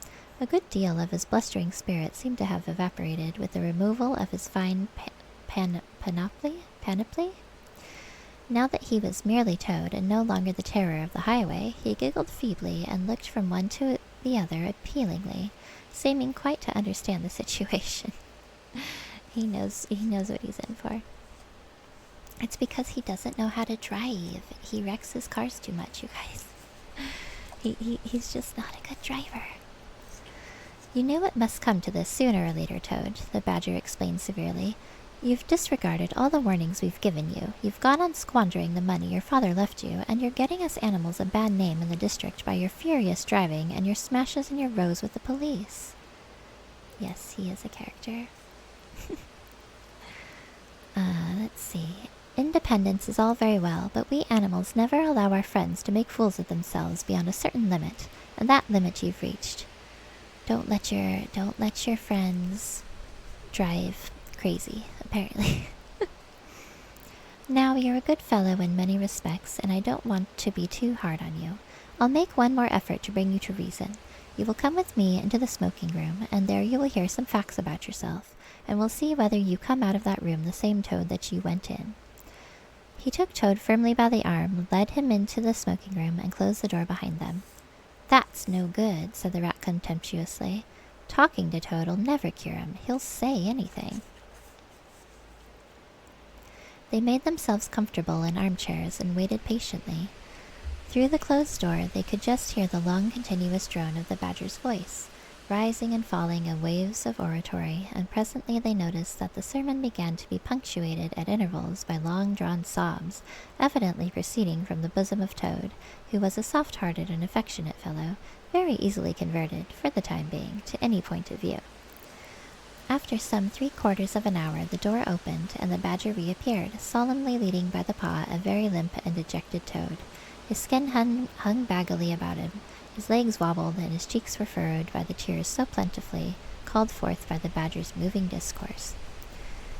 A good deal of his blustering spirit seemed to have evaporated with the removal of his fine panoply. Now that he was merely Toad, and no longer the terror of the highway, he giggled feebly and looked from one to the other appealingly, seeming quite to understand the situation. He knows what he's in for. It's because he doesn't know how to drive. He wrecks his cars too much, you guys. He's just not a good driver. "You knew it must come to this sooner or later, Toad," the badger explained severely. "You've disregarded all the warnings we've given you. You've gone on squandering the money your father left you, and you're getting us animals a bad name in the district by your furious driving and your smashes and your rows with the police." Yes, he is a character. Let's see. "Independence is all very well, but we animals never allow our friends to make fools of themselves beyond a certain limit, and that limit you've reached. Don't let your friends drive crazy, apparently." "Now, you're a good fellow in many respects, and I don't want to be too hard on you. I'll make one more effort to bring you to reason. You will come with me into the smoking room, and there you will hear some facts about yourself, and we'll see whether you come out of that room the same Toad that you went in." He took Toad firmly by the arm, led him into the smoking room, and closed the door behind them. "That's no good," said the rat contemptuously. "Talking to Toad'll never cure him. He'll say anything." They made themselves comfortable in armchairs and waited patiently. Through the closed door, they could just hear the long, continuous drone of the badger's voice, rising and falling in waves of oratory, and presently they noticed that the sermon began to be punctuated at intervals by long-drawn sobs, evidently proceeding from the bosom of Toad, who was a soft-hearted and affectionate fellow, very easily converted, for the time being, to any point of view. After some 3/4 of an hour, the door opened, and the badger reappeared, solemnly leading by the paw a very limp and dejected Toad. His skin hung baggily about him, his legs wobbled, and his cheeks were furrowed by the tears so plentifully called forth by the badger's moving discourse.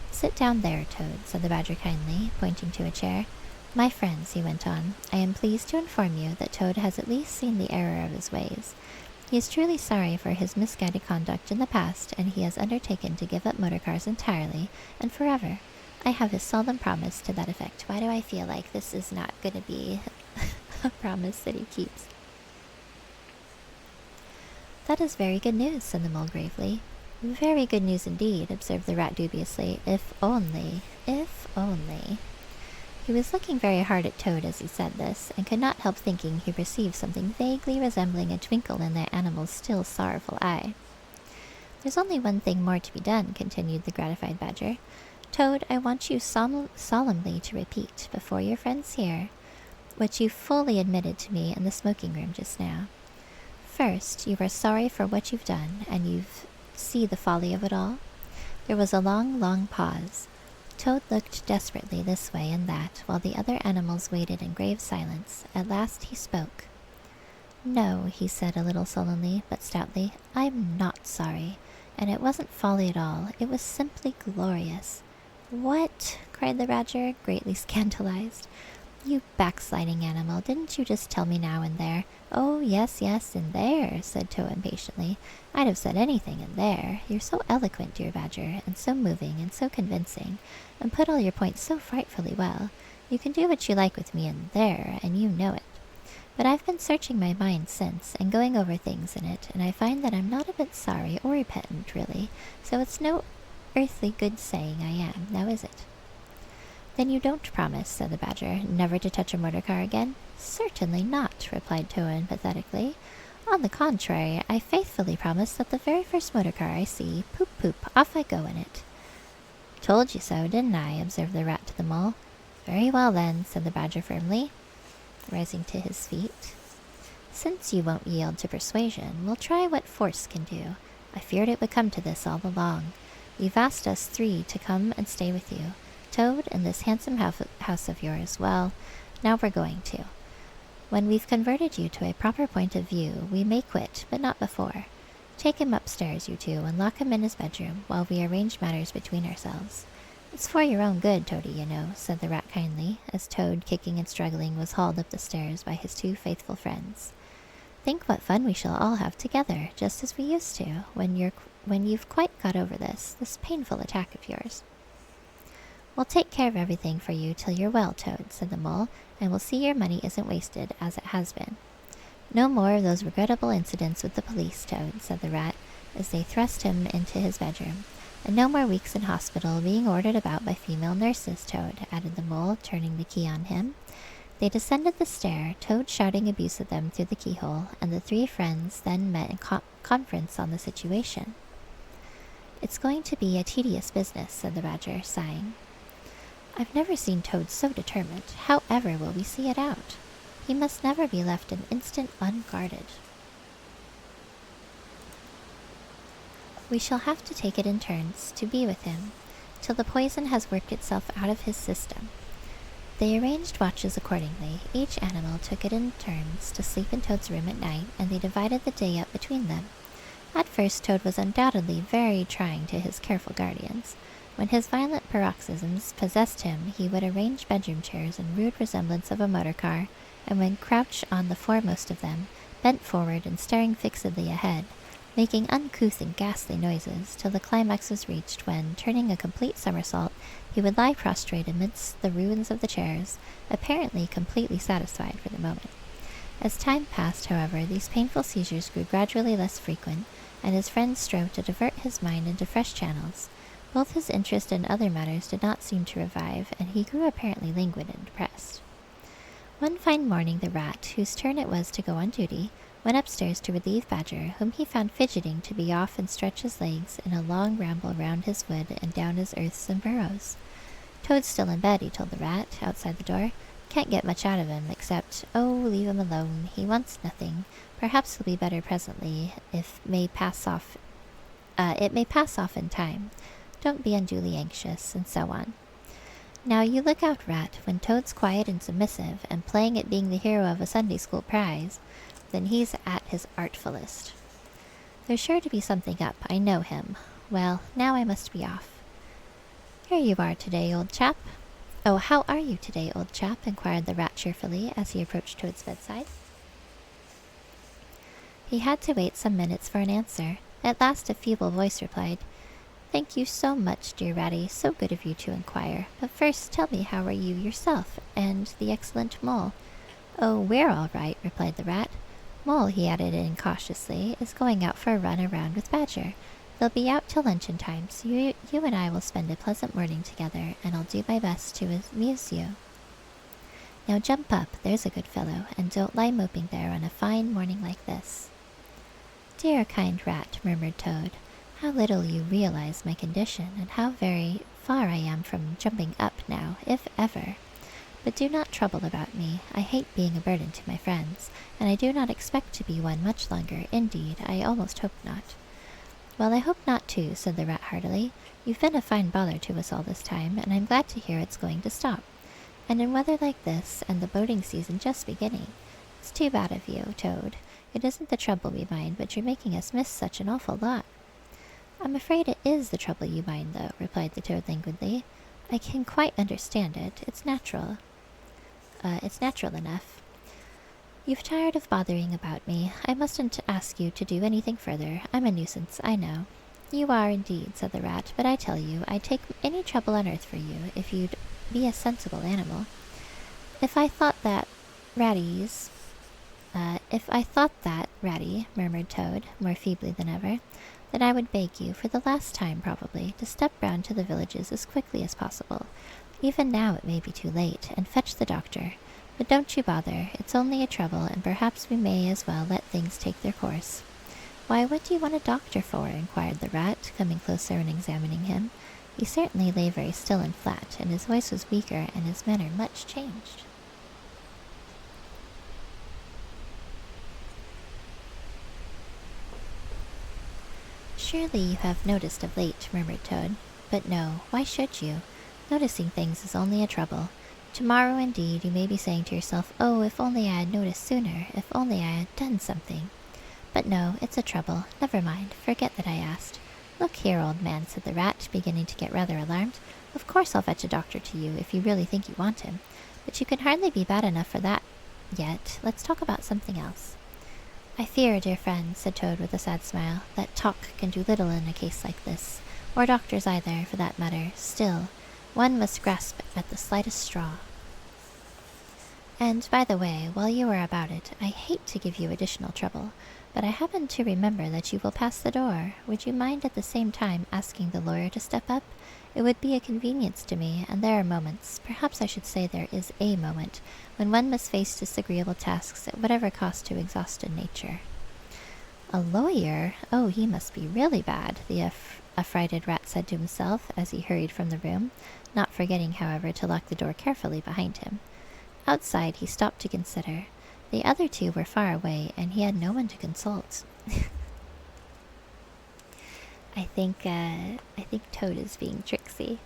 "Sit down there, Toad," said the badger kindly, pointing to a chair. "My friends," he went on, "I am pleased to inform you that Toad has at least seen the error of his ways. He is truly sorry for his misguided conduct in the past, and he has undertaken to give up motor cars entirely and forever. I have his solemn promise to that effect." Why do I feel like this is not going to be a promise that he keeps? "That is very good news," said the mole gravely. "Very good news indeed," observed the rat dubiously. If only. He was looking very hard at Toad as he said this, and could not help thinking he perceived something vaguely resembling a twinkle in the animal's still sorrowful eye. "There's only one thing more to be done," continued the gratified badger. "Toad, I want you solemnly to repeat, before your friends here, what you fully admitted to me in the smoking room just now. First, you are sorry for what you've done, and you see the folly of it all." There was a long, long pause. Toad looked desperately this way and that, while the other animals waited in grave silence. At last he spoke. "No," he said a little sullenly, but stoutly, "I'm not sorry. And it wasn't folly at all. It was simply glorious." "What?" cried the Badger, greatly scandalized. "You backsliding animal, didn't you just tell me now and there?" "Oh, yes, yes, in there," said Toad impatiently. "I'd have said anything in there. You're so eloquent, dear Badger, and so moving, and so convincing, and put all your points so frightfully well. You can do what you like with me in there, and you know it. But I've been searching my mind since, and going over things in it, and I find that I'm not a bit sorry or repentant, really, so it's no earthly good saying I am, now is it?" "Then you don't promise," said the Badger, "never to touch a motor car again?" "Certainly not," replied Toad pathetically. "On the contrary, I faithfully promise that the very first motor car I see, poop poop, off I go in it." "Told you so, didn't I?" observed the Rat to the Mole. "Very well then," said the Badger firmly, rising to his feet. "Since you won't yield to persuasion, we'll try what force can do. I feared it would come to this all along. You've asked us three to come and stay with you, Toad, in this handsome house of yours. Well, now we're going to. When we've converted you to a proper point of view, we may quit, but not before. Take him upstairs, you two, and lock him in his bedroom, while we arrange matters between ourselves. It's for your own good, Toady, you know," said the Rat kindly, as Toad, kicking and struggling, was hauled up the stairs by his two faithful friends. "Think what fun we shall all have together, just as we used to, when you've quite got over this painful attack of yours." "We'll take care of everything for you till you're well, Toad," said the Mole, "and we'll see your money isn't wasted, as it has been." "No more of those regrettable incidents with the police, Toad," said the Rat, as they thrust him into his bedroom. "And no more weeks in hospital, being ordered about by female nurses, Toad," added the Mole, turning the key on him. They descended the stair, Toad shouting abuse at them through the keyhole, and the three friends then met in conference on the situation. "It's going to be a tedious business," said the Badger, sighing. "I've never seen Toad so determined. How ever will we see it out? He must never be left an instant unguarded. We shall have to take it in turns to be with him, till the poison has worked itself out of his system." They arranged watches accordingly. Each animal took it in turns to sleep in Toad's room at night, and they divided the day up between them. At first Toad was undoubtedly very trying to his careful guardians. When his violent paroxysms possessed him, he would arrange bedroom chairs in rude resemblance of a motor car, and would crouch on the foremost of them, bent forward and staring fixedly ahead, making uncouth and ghastly noises, till the climax was reached, when, turning a complete somersault, he would lie prostrate amidst the ruins of the chairs, apparently completely satisfied for the moment. As time passed, however, these painful seizures grew gradually less frequent, and his friends strove to divert his mind into fresh channels. Both his interest in other matters did not seem to revive, and he grew apparently languid and depressed. One fine morning the Rat, whose turn it was to go on duty, went upstairs to relieve Badger, whom he found fidgeting to be off and stretch his legs in a long ramble round his wood and down his earths and burrows. "Toad's still in bed," he told the Rat, outside the door. "Can't get much out of him, except, oh, leave him alone, he wants nothing. Perhaps he'll be better presently, it may pass off in time. Don't be unduly anxious," and so on. Now you look out, Rat, when Toad's quiet and submissive, and playing at being the hero of a Sunday school prize, then he's at his artfullest. There's sure to be something up, I know him. Well, now I must be off. "Here you are today, old chap." "Oh, how are you today, old chap?" inquired the Rat cheerfully, as he approached Toad's bedside. He had to wait some minutes for an answer. At last a feeble voice replied, "Thank you so much, dear Ratty, so good of you to inquire. But first tell me, how are you yourself, and the excellent Mole?" "Oh, we're all right," replied the Rat. "Mole," he added incautiously, "is going out for a run around with Badger. They'll be out till luncheon time, so you and I will spend a pleasant morning together, and I'll do my best to amuse you. Now jump up, there's a good fellow, and don't lie moping there on a fine morning like this." "Dear kind Rat," murmured Toad, "how little you realize my condition, and how very far I am from jumping up now, if ever. But do not trouble about me. I hate being a burden to my friends, and I do not expect to be one much longer. Indeed, I almost hope not." Well, I hope not too, said the rat heartily. You've been a fine bother to us all this time, and I'm glad to hear it's going to stop. And in weather like this, and the boating season just beginning, it's too bad of you, Toad. It isn't the trouble we mind, but you're making us miss such an awful lot. I'm afraid it is the trouble you mind, though, replied the Toad languidly. I can quite understand it. It's natural. It's natural enough. You've tired of bothering about me. I mustn't ask you to do anything further. I'm a nuisance, I know. You are indeed, said the rat, but I tell you, I'd take any trouble on earth for you, if you'd be a sensible animal. If I thought that, Ratty, murmured Toad, more feebly than ever, then I would beg you, for the last time probably, to step round to the villages as quickly as possible. Even now it may be too late, and fetch the doctor. But don't you bother, it's only a trouble, and perhaps we may as well let things take their course. Why, what do you want a doctor for? Inquired the rat, coming closer and examining him. He certainly lay very still and flat, and his voice was weaker, and his manner much changed. Surely you have noticed of late, murmured Toad. But no, why should you? Noticing things is only a trouble. Tomorrow, indeed, you may be saying to yourself, oh, if only I had noticed sooner, if only I had done something. But no, it's a trouble. Never mind, forget that I asked. Look here, old man, said the rat, beginning to get rather alarmed. Of course I'll fetch a doctor to you, if you really think you want him. But you can hardly be bad enough for that yet. Let's talk about something else. I fear, dear friend, said Toad with a sad smile, that talk can do little in a case like this, or doctors either, for that matter. Still, one must grasp at the slightest straw. And, by the way, while you are about it, I hate to give you additional trouble, but I happen to remember that you will pass the door. Would you mind at the same time asking the lawyer to step up? It would be a convenience to me, and there are moments, perhaps I should say there is a moment, when one must face disagreeable tasks at whatever cost to exhausted nature. A lawyer? Oh, he must be really bad, the affrighted rat said to himself as he hurried from the room, not forgetting, however, to lock the door carefully behind him. Outside, he stopped to consider. The other two were far away, and he had no one to consult. I think Toad is being tricksy.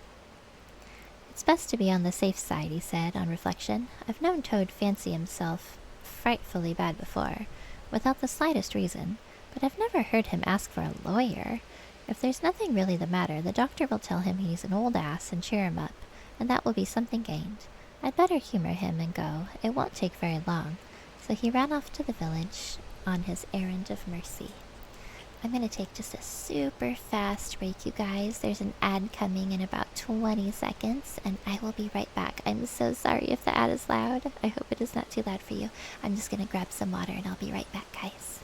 It's best to be on the safe side, he said, on reflection. I've known Toad fancy himself frightfully bad before, without the slightest reason, but I've never heard him ask for a lawyer. If there's nothing really the matter, the doctor will tell him he's an old ass and cheer him up, and that will be something gained. I'd better humor him and go. It won't take very long. So he ran off to the village on his errand of mercy. I'm going to take just a super fast break, you guys. There's an ad coming in about 20 seconds, and I will be right back. I'm so sorry if the ad is loud. I hope it is not too loud for you. I'm just going to grab some water, and I'll be right back, guys.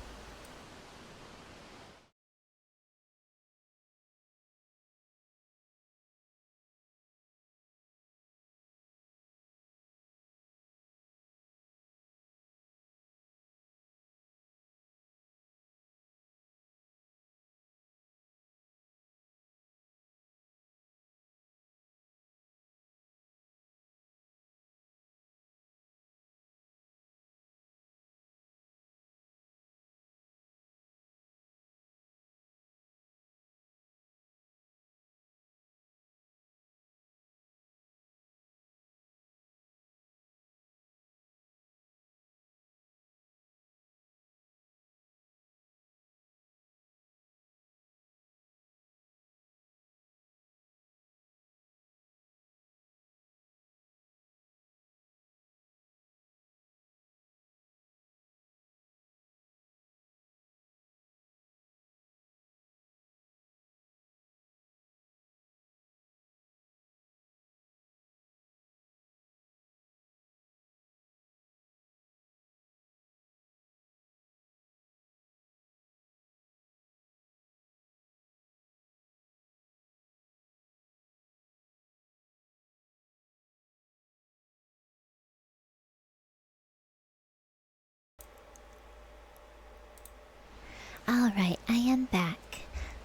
Alright, I am back.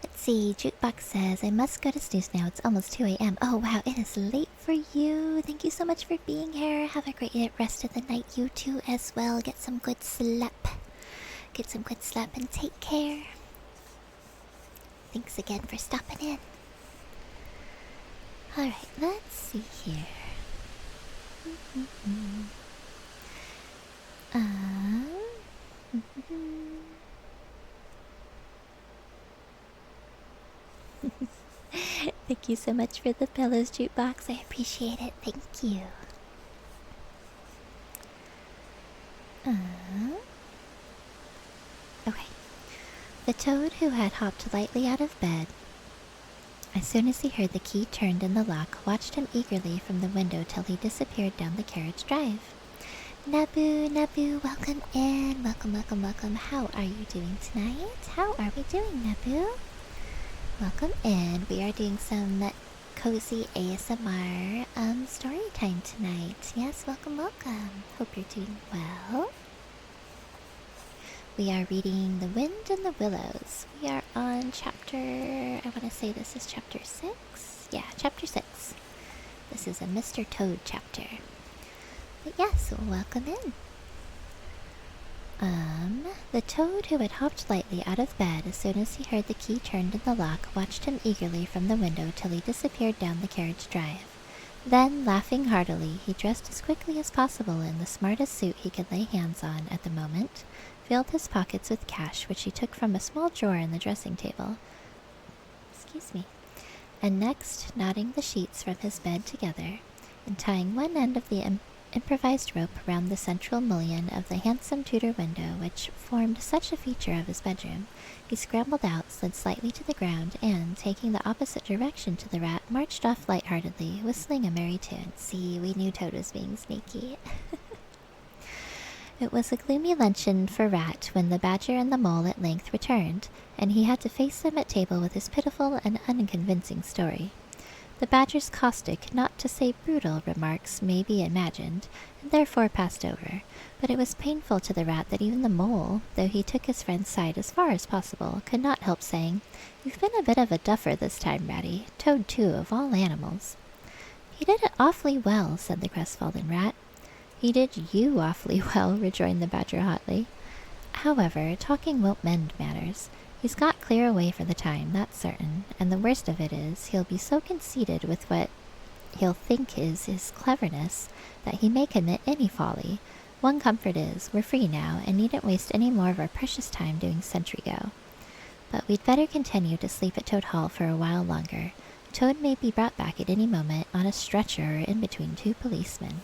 Let's see, Jukebox says, I must go to snooze now, it's almost 2 a.m. Oh wow, it is late for you. Thank you so much for being here. Have a great rest of the night, you too as well. Get some good sleep. Get some good sleep and take care. Thanks again for stopping in. Alright, let's see here. Thank you so much for the Pillows jukebox. I appreciate it. Thank you. Okay. The toad who had hopped lightly out of bed, as soon as he heard the key turned in the lock, watched him eagerly from the window till he disappeared down the carriage drive. Nabu, Nabu, welcome in. Welcome, welcome, welcome. How are you doing tonight? How are we doing, Nabu? Welcome in. We are doing some cozy ASMR story time tonight. Yes, welcome, welcome. Hope you're doing well. We are reading The Wind and the Willows. We are on chapter, I want to say this is chapter 6? Yeah, chapter 6. This is a Mr. Toad chapter. But yes, welcome in. The toad who had hopped lightly out of bed as soon as he heard the key turned in the lock watched him eagerly from the window till he disappeared down the carriage drive. Then, laughing heartily, he dressed as quickly as possible in the smartest suit he could lay hands on at the moment, filled his pockets with cash, which he took from a small drawer in the dressing table. Excuse me. And next, knotting the sheets from his bed together, and tying one end of the improvised rope round the central mullion of the handsome Tudor window which formed such a feature of his bedroom, he scrambled out, slid slightly to the ground, and, taking the opposite direction to the rat, marched off light-heartedly, whistling a merry tune. See, we knew Toad was being sneaky. It was a gloomy luncheon for Rat when the Badger and the Mole at length returned, and he had to face them at table with his pitiful and unconvincing story. The Badger's caustic, not to say brutal, remarks may be imagined, and therefore passed over, but it was painful to the Rat that even the Mole, though he took his friend's side as far as possible, could not help saying, "You've been a bit of a duffer this time, Ratty. Toad, too, of all animals." "He did it awfully well," said the crestfallen Rat. "He did you awfully well," rejoined the Badger hotly. "However, talking won't mend matters. He's got clear away for the time, that's certain, and the worst of it is, he'll be so conceited with what he'll think is his cleverness, that he may commit any folly. One comfort is, we're free now, and needn't waste any more of our precious time doing sentry go. But we'd better continue to sleep at Toad Hall for a while longer. Toad may be brought back at any moment, on a stretcher or in between two policemen."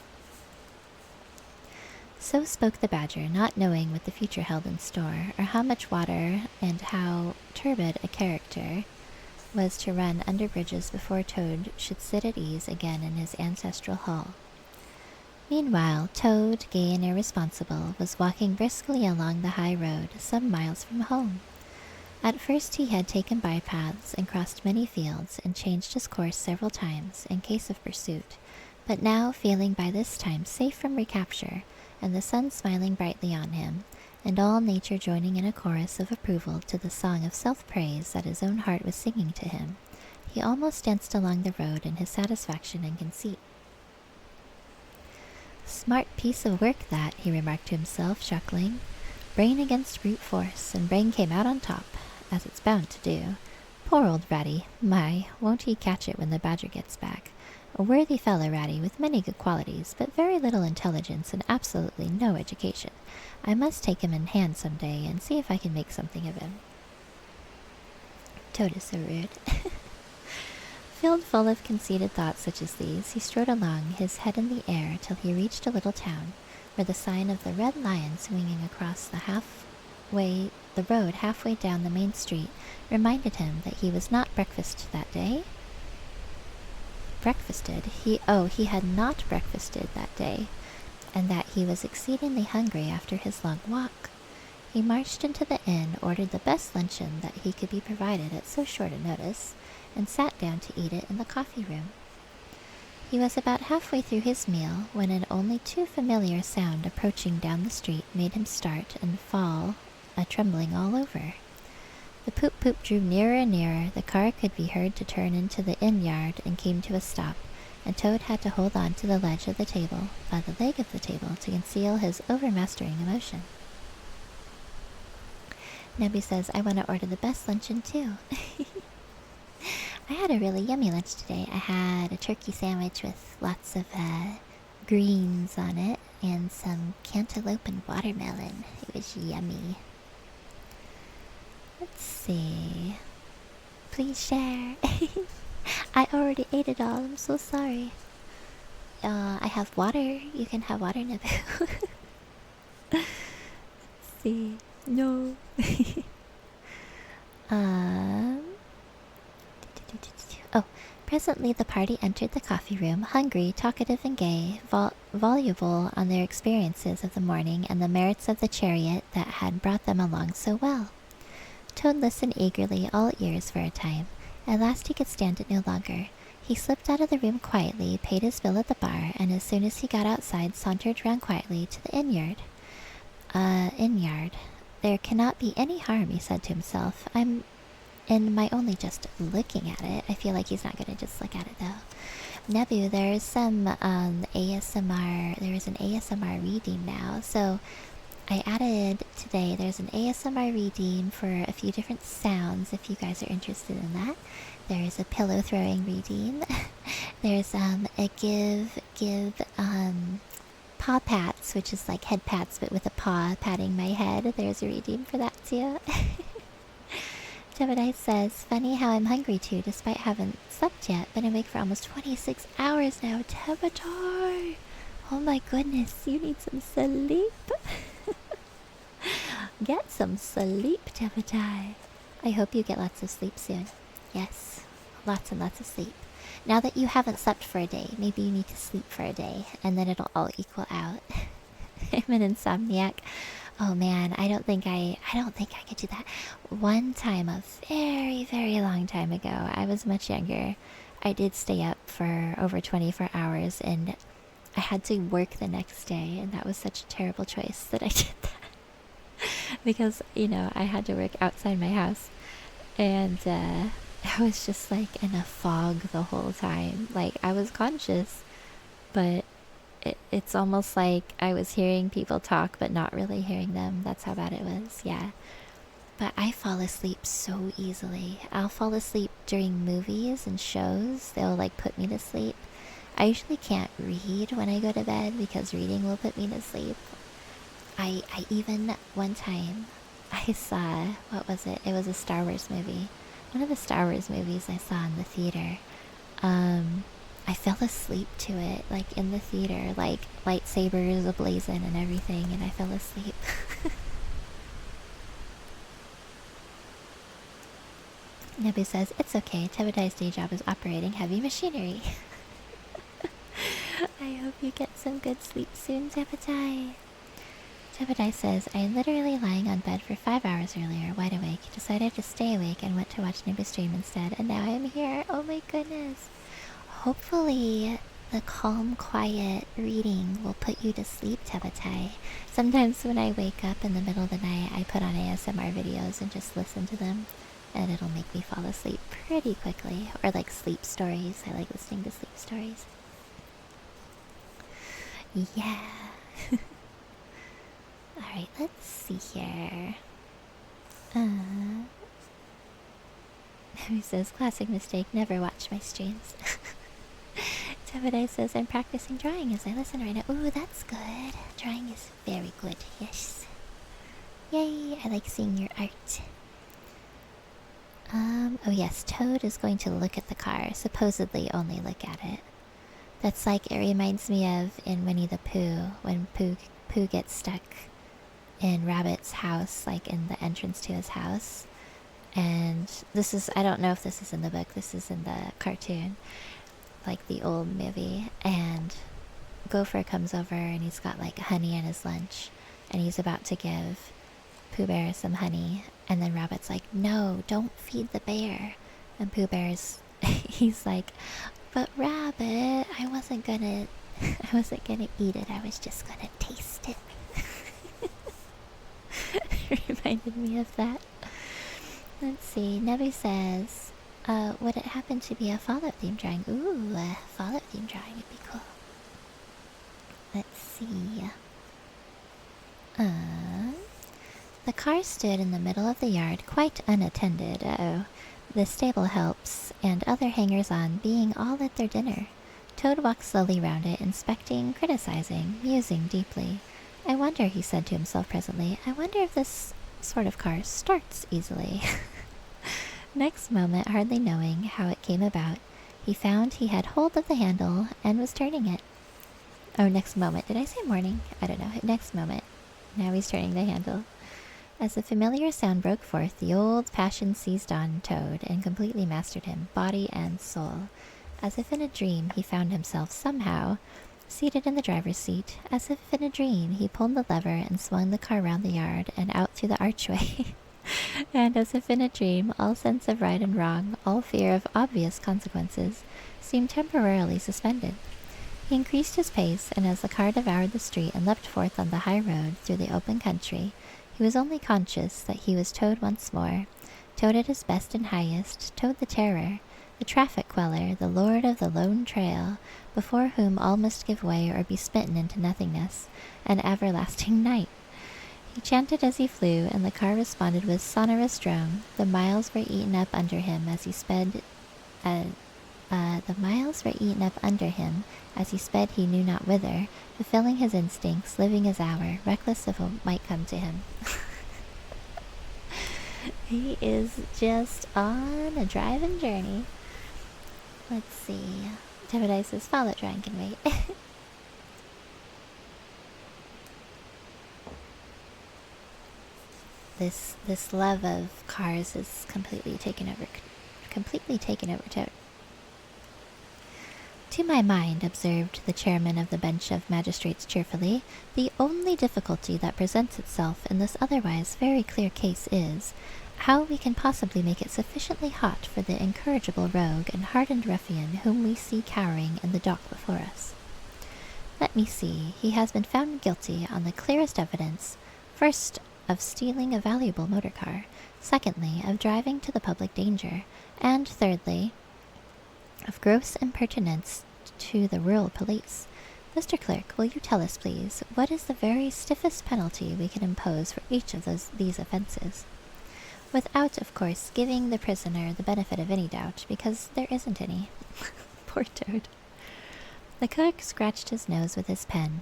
So spoke the Badger, not knowing what the future held in store, or how much water and how turbid a character was to run under bridges before Toad should sit at ease again in his ancestral hall. Meanwhile, Toad, gay and irresponsible, was walking briskly along the high road, some miles from home. At first he had taken bypaths and crossed many fields, and changed his course several times, in case of pursuit, but now, feeling by this time safe from recapture, and the sun smiling brightly on him, and all nature joining in a chorus of approval to the song of self-praise that his own heart was singing to him, he almost danced along the road in his satisfaction and conceit. "Smart piece of work that," he remarked to himself, chuckling. "Brain against brute force, and brain came out on top, as it's bound to do. Poor old Ratty! My, won't he catch it when the Badger gets back! A worthy fellow, Ratty, with many good qualities, but very little intelligence and absolutely no education. I must take him in hand some day, and see if I can make something of him." Toad is so rude. Filled full of conceited thoughts such as these, he strode along, his head in the air, till he reached a little town, where the sign of the Red Lion swinging across the road halfway down the main street reminded him that he was not breakfasted that day. He had not breakfasted that day, and that he was exceedingly hungry after his long walk. He marched into the inn, ordered the best luncheon that he could be provided at so short a notice, and sat down to eat it in the coffee-room. He was about halfway through his meal, when an only too familiar sound approaching down the street made him start and fall a-trembling all over. The poop-poop drew nearer and nearer, the car could be heard to turn into the inn-yard and came to a stop, and Toad had to hold on to the ledge of the table, by the leg of the table, to conceal his overmastering emotion. Nebu says, I want to order the best luncheon too. I had a really yummy lunch today. I had a turkey sandwich with lots of greens on it and some cantaloupe and watermelon. It was yummy. Let's see. Please share. I already ate it all. I'm so sorry. I have water. You can have water, Nebu. Let's see. No. Oh, presently the party entered the coffee room, hungry, talkative, and gay, voluble on their experiences of the morning and the merits of the chariot that had brought them along so well. Toad listened eagerly, all ears for a time. At last he could stand it no longer. He slipped out of the room quietly, paid his bill at the bar, and as soon as he got outside, sauntered round quietly to the inn-yard. There cannot be any harm, he said to himself. I'm in my only just looking at it. I feel like he's not going to just look at it, though. Nebu, there's some ASMR... There is an ASMR reading now, so I added today, there's an ASMR reading for a few different sounds, if you guys are interested in that. There's a pillow throwing reading. There's a give paw pats, which is like head pats but with a paw patting my head. There's a reading for that too. Jebediah says, funny how I'm hungry too, despite haven't slept yet. Been awake for almost 26 hours now. Jebediah! Oh my goodness, you need some sleep. Get some sleep, Jebediah. I hope you get lots of sleep soon. Yes, lots and lots of sleep. Now that you haven't slept for a day, maybe you need to sleep for a day, and then it'll all equal out. I'm an insomniac. Oh man, I don't think I could do that. One time, a very, very long time ago, I was much younger. I did stay up for over 24 hours, and I had to work the next day, and that was such a terrible choice that I did that. Because, you know, I had to work outside my house, and I was just like in a fog the whole time. Like, I was conscious, but it's almost like I was hearing people talk but not really hearing them. That's how bad it was, yeah. But I fall asleep so easily. I'll fall asleep during movies and shows. They'll like put me to sleep. I usually can't read when I go to bed because reading will put me to sleep. I even, one time, I saw, what was it? It was a Star Wars movie. One of the Star Wars movies I saw in the theater. I fell asleep to it, like in the theater, like lightsabers ablazing and everything, and I fell asleep. Nebu says, it's okay, Tebedai's day job is operating heavy machinery. I hope you get some good sleep soon, Tebedai. Tebedai says, I am literally lying on bed for 5 hours earlier, wide awake, decided to stay awake and went to watch Nebu stream instead, and now I am here. Oh my goodness. Hopefully the calm, quiet reading will put you to sleep, Tebedai. Sometimes when I wake up in the middle of the night, I put on ASMR videos and just listen to them, and it'll make me fall asleep pretty quickly. Or like sleep stories. I like listening to sleep stories. Yeah. Alright, let's see here. Who says, classic mistake, never watch my streams. Tebedai says, I'm practicing drawing as I listen right now. Ooh, that's good. Drawing is very good, yes. Yay, I like seeing your art. Oh yes, Toad is going to look at the car. Supposedly only look at it. That's like, it reminds me of in Winnie the Pooh, when Pooh gets stuck in Rabbit's house, like in the entrance to his house. And this is, I don't know if this is in the book, this is in the cartoon, like the old movie. And Gopher comes over and he's got like honey in his lunch, and he's about to give Pooh Bear some honey, and then Rabbit's like, no, don't feed the bear. And Pooh Bear's he's like, but Rabbit, I wasn't gonna eat it, I was just gonna taste it. Reminded me of that. Let's see, Nebu says, would it happen to be a Fallout theme drawing? Ooh, a Fallout theme drawing would be cool. Let's see. The car stood in the middle of the yard, quite unattended, the stable helps and other hangers-on being all at their dinner. Toad walked slowly round it, inspecting, criticizing, musing deeply. I wonder, he said to himself presently, I wonder if this sort of car starts easily. Next moment, hardly knowing how it came about, he found he had hold of the handle and was turning it. Oh, next moment. Did I say morning? I don't know. Next moment. Now he's turning the handle. As the familiar sound broke forth, the old passion seized on Toad and completely mastered him, body and soul. As if in a dream, he found himself somehow seated in the driver's seat. As if in a dream, he pulled the lever and swung the car round the yard and out through the archway. And as if in a dream, all sense of right and wrong, all fear of obvious consequences, seemed temporarily suspended. He increased his pace, and as the car devoured the street and leapt forth on the high road through the open country, he was only conscious that he was Toad once more, Toad at his best and highest, Toad the terror, the traffic queller, the lord of the lone trail, before whom all must give way or be smitten into nothingness, an everlasting night. He chanted as he flew, and the car responded with sonorous drone. The miles were eaten up under him as he sped. He knew not whither, fulfilling his instincts, living his hour, reckless of what might come to him. He is just on a driving journey. Let's see. Tebedice says, follow it, Ryan can wait. This love of cars is completely taken over Toad. To my mind, observed the chairman of the bench of magistrates cheerfully, the only difficulty that presents itself in this otherwise very clear case is, how we can possibly make it sufficiently hot for the incorrigible rogue and hardened ruffian whom we see cowering in the dock before us. Let me see, he has been found guilty on the clearest evidence, first, of stealing a valuable motor car, secondly, of driving to the public danger, and thirdly, of gross impertinence to the rural police. Mr. Clerk, will you tell us, please, what is the very stiffest penalty we can impose for each of these offenses? Without, of course, giving the prisoner the benefit of any doubt, because there isn't any. Poor Toad. The clerk scratched his nose with his pen.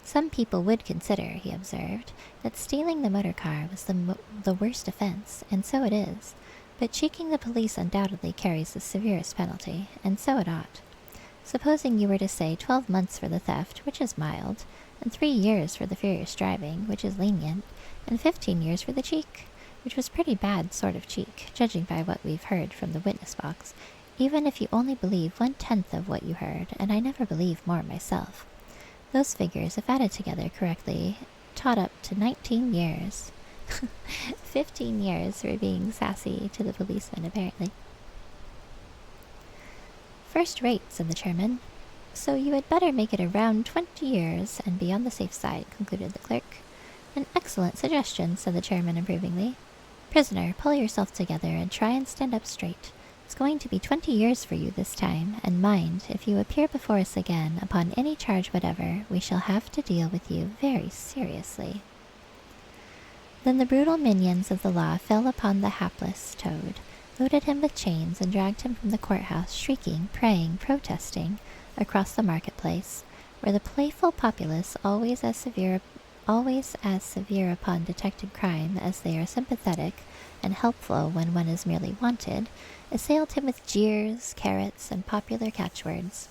Some people would consider, he observed, that stealing the motor car was the worst offense, and so it is. But cheeking the police undoubtedly carries the severest penalty, and so it ought. Supposing you were to say 12 months for the theft, which is mild, and 3 years for the furious driving, which is lenient, and 15 years for the cheek, which was pretty bad sort of cheek, judging by what we've heard from the witness box, even if you only believe 1/10 of what you heard, and I never believe more myself. Those figures, if added together correctly, tot up to 19 years. 15 years for being sassy to the policeman, apparently. First rate, said the chairman. So you had better make it around 20 years, and be on the safe side, concluded the clerk. An excellent suggestion, said the chairman approvingly. Prisoner, pull yourself together, and try and stand up straight. It's going to be 20 years for you this time, and mind, if you appear before us again upon any charge whatever, we shall have to deal with you very seriously. Then the brutal minions of the law fell upon the hapless Toad, loaded him with chains, and dragged him from the courthouse, shrieking, praying, protesting, across the marketplace, where the playful populace, always as severe upon detected crime as they are sympathetic and helpful when one is merely wanted, assailed him with jeers, carrots, and popular catchwords.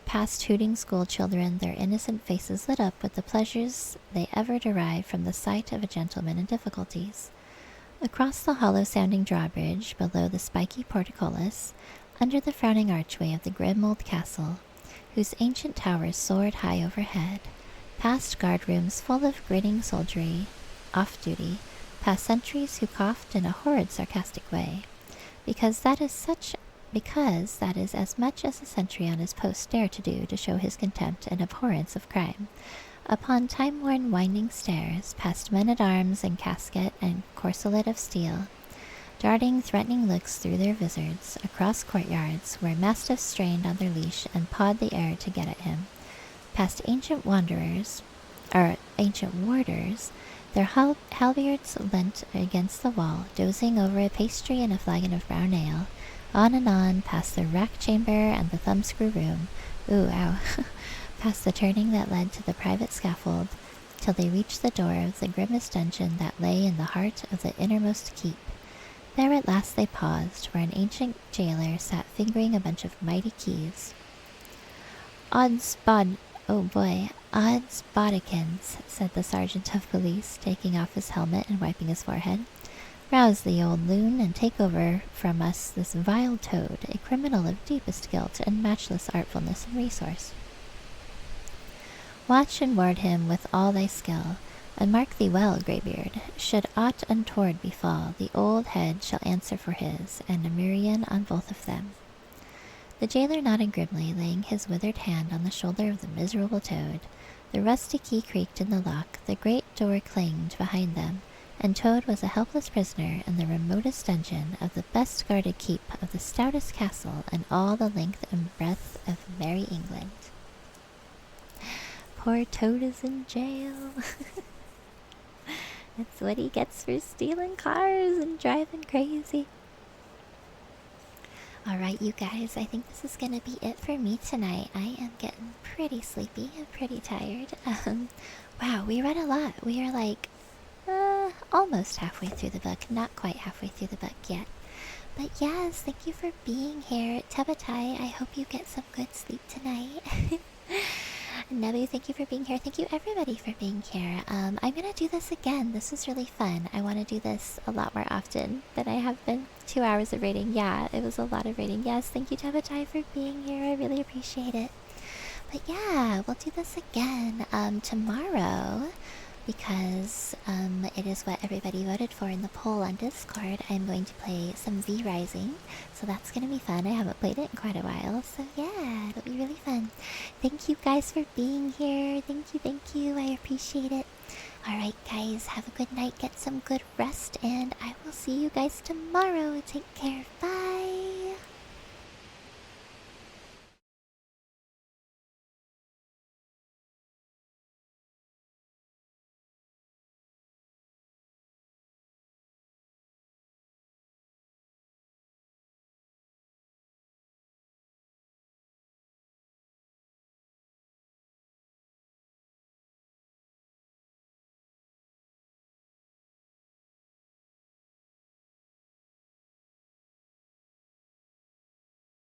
Past hooting school-children, their innocent faces lit up with the pleasures they ever derive from the sight of a gentleman in difficulties. Across the hollow-sounding drawbridge, below the spiky portcullis, under the frowning archway of the grim old castle, whose ancient towers soared high overhead, past guard-rooms full of grinning soldiery, off-duty, past sentries who coughed in a horrid sarcastic way, because that is as much as a sentry on his post dare to do to show his contempt and abhorrence of crime, upon time-worn winding stairs, past men-at-arms in casket and corselet of steel, darting threatening looks through their vizards, across courtyards where mastiffs strained on their leash and pawed the air to get at him, past ancient warders, Their halberds leant against the wall, dozing over a pastry and a flagon of brown ale, on and on, past the rack chamber and the thumbscrew room, ooh, ow, past the turning that led to the private scaffold, till they reached the door of the grimmest dungeon that lay in the heart of the innermost keep. There at last they paused, where an ancient jailer sat fingering a bunch of mighty keys. Oh boy, odds bodikins, said the sergeant of police, taking off his helmet and wiping his forehead. Rouse the old loon and take over from us this vile toad, a criminal of deepest guilt and matchless artfulness and resource. Watch and ward him with all thy skill, and mark thee well, greybeard. Should aught untoward befall, the old head shall answer for his, and a murrain on both of them. The jailer nodded grimly, laying his withered hand on the shoulder of the miserable toad. The rusty key creaked in the lock, the great door clanged behind them, and Toad was a helpless prisoner in the remotest dungeon of the best guarded keep of the stoutest castle in all the length and breadth of merry England. Poor Toad is in jail. That's what he gets for stealing cars and driving crazy. Alright, you guys, I think this is gonna be it for me tonight. I am getting pretty sleepy and pretty tired. Wow, we read a lot. We are like almost halfway through the book. Not quite halfway through the book yet. But yes, thank you for being here. Tabatai, I hope you get some good sleep tonight. Nebu, thank you for being here. Thank you everybody for being here. I'm gonna do this again. This was really fun. I want to do this a lot more often than I have been. 2 hours of reading. Yeah, it was a lot of reading. Yes, thank you Tabatai for being here. I really appreciate it. But yeah, we'll do this again tomorrow. Because it is what everybody voted for in the poll on Discord. I'm going to play some V Rising, so that's going to be fun. I haven't played it in quite a while, so yeah, it'll be really fun. Thank you guys for being here. Thank you. I appreciate it. Alright guys, have a good night, get some good rest, and I will see you guys tomorrow. Take care. Bye!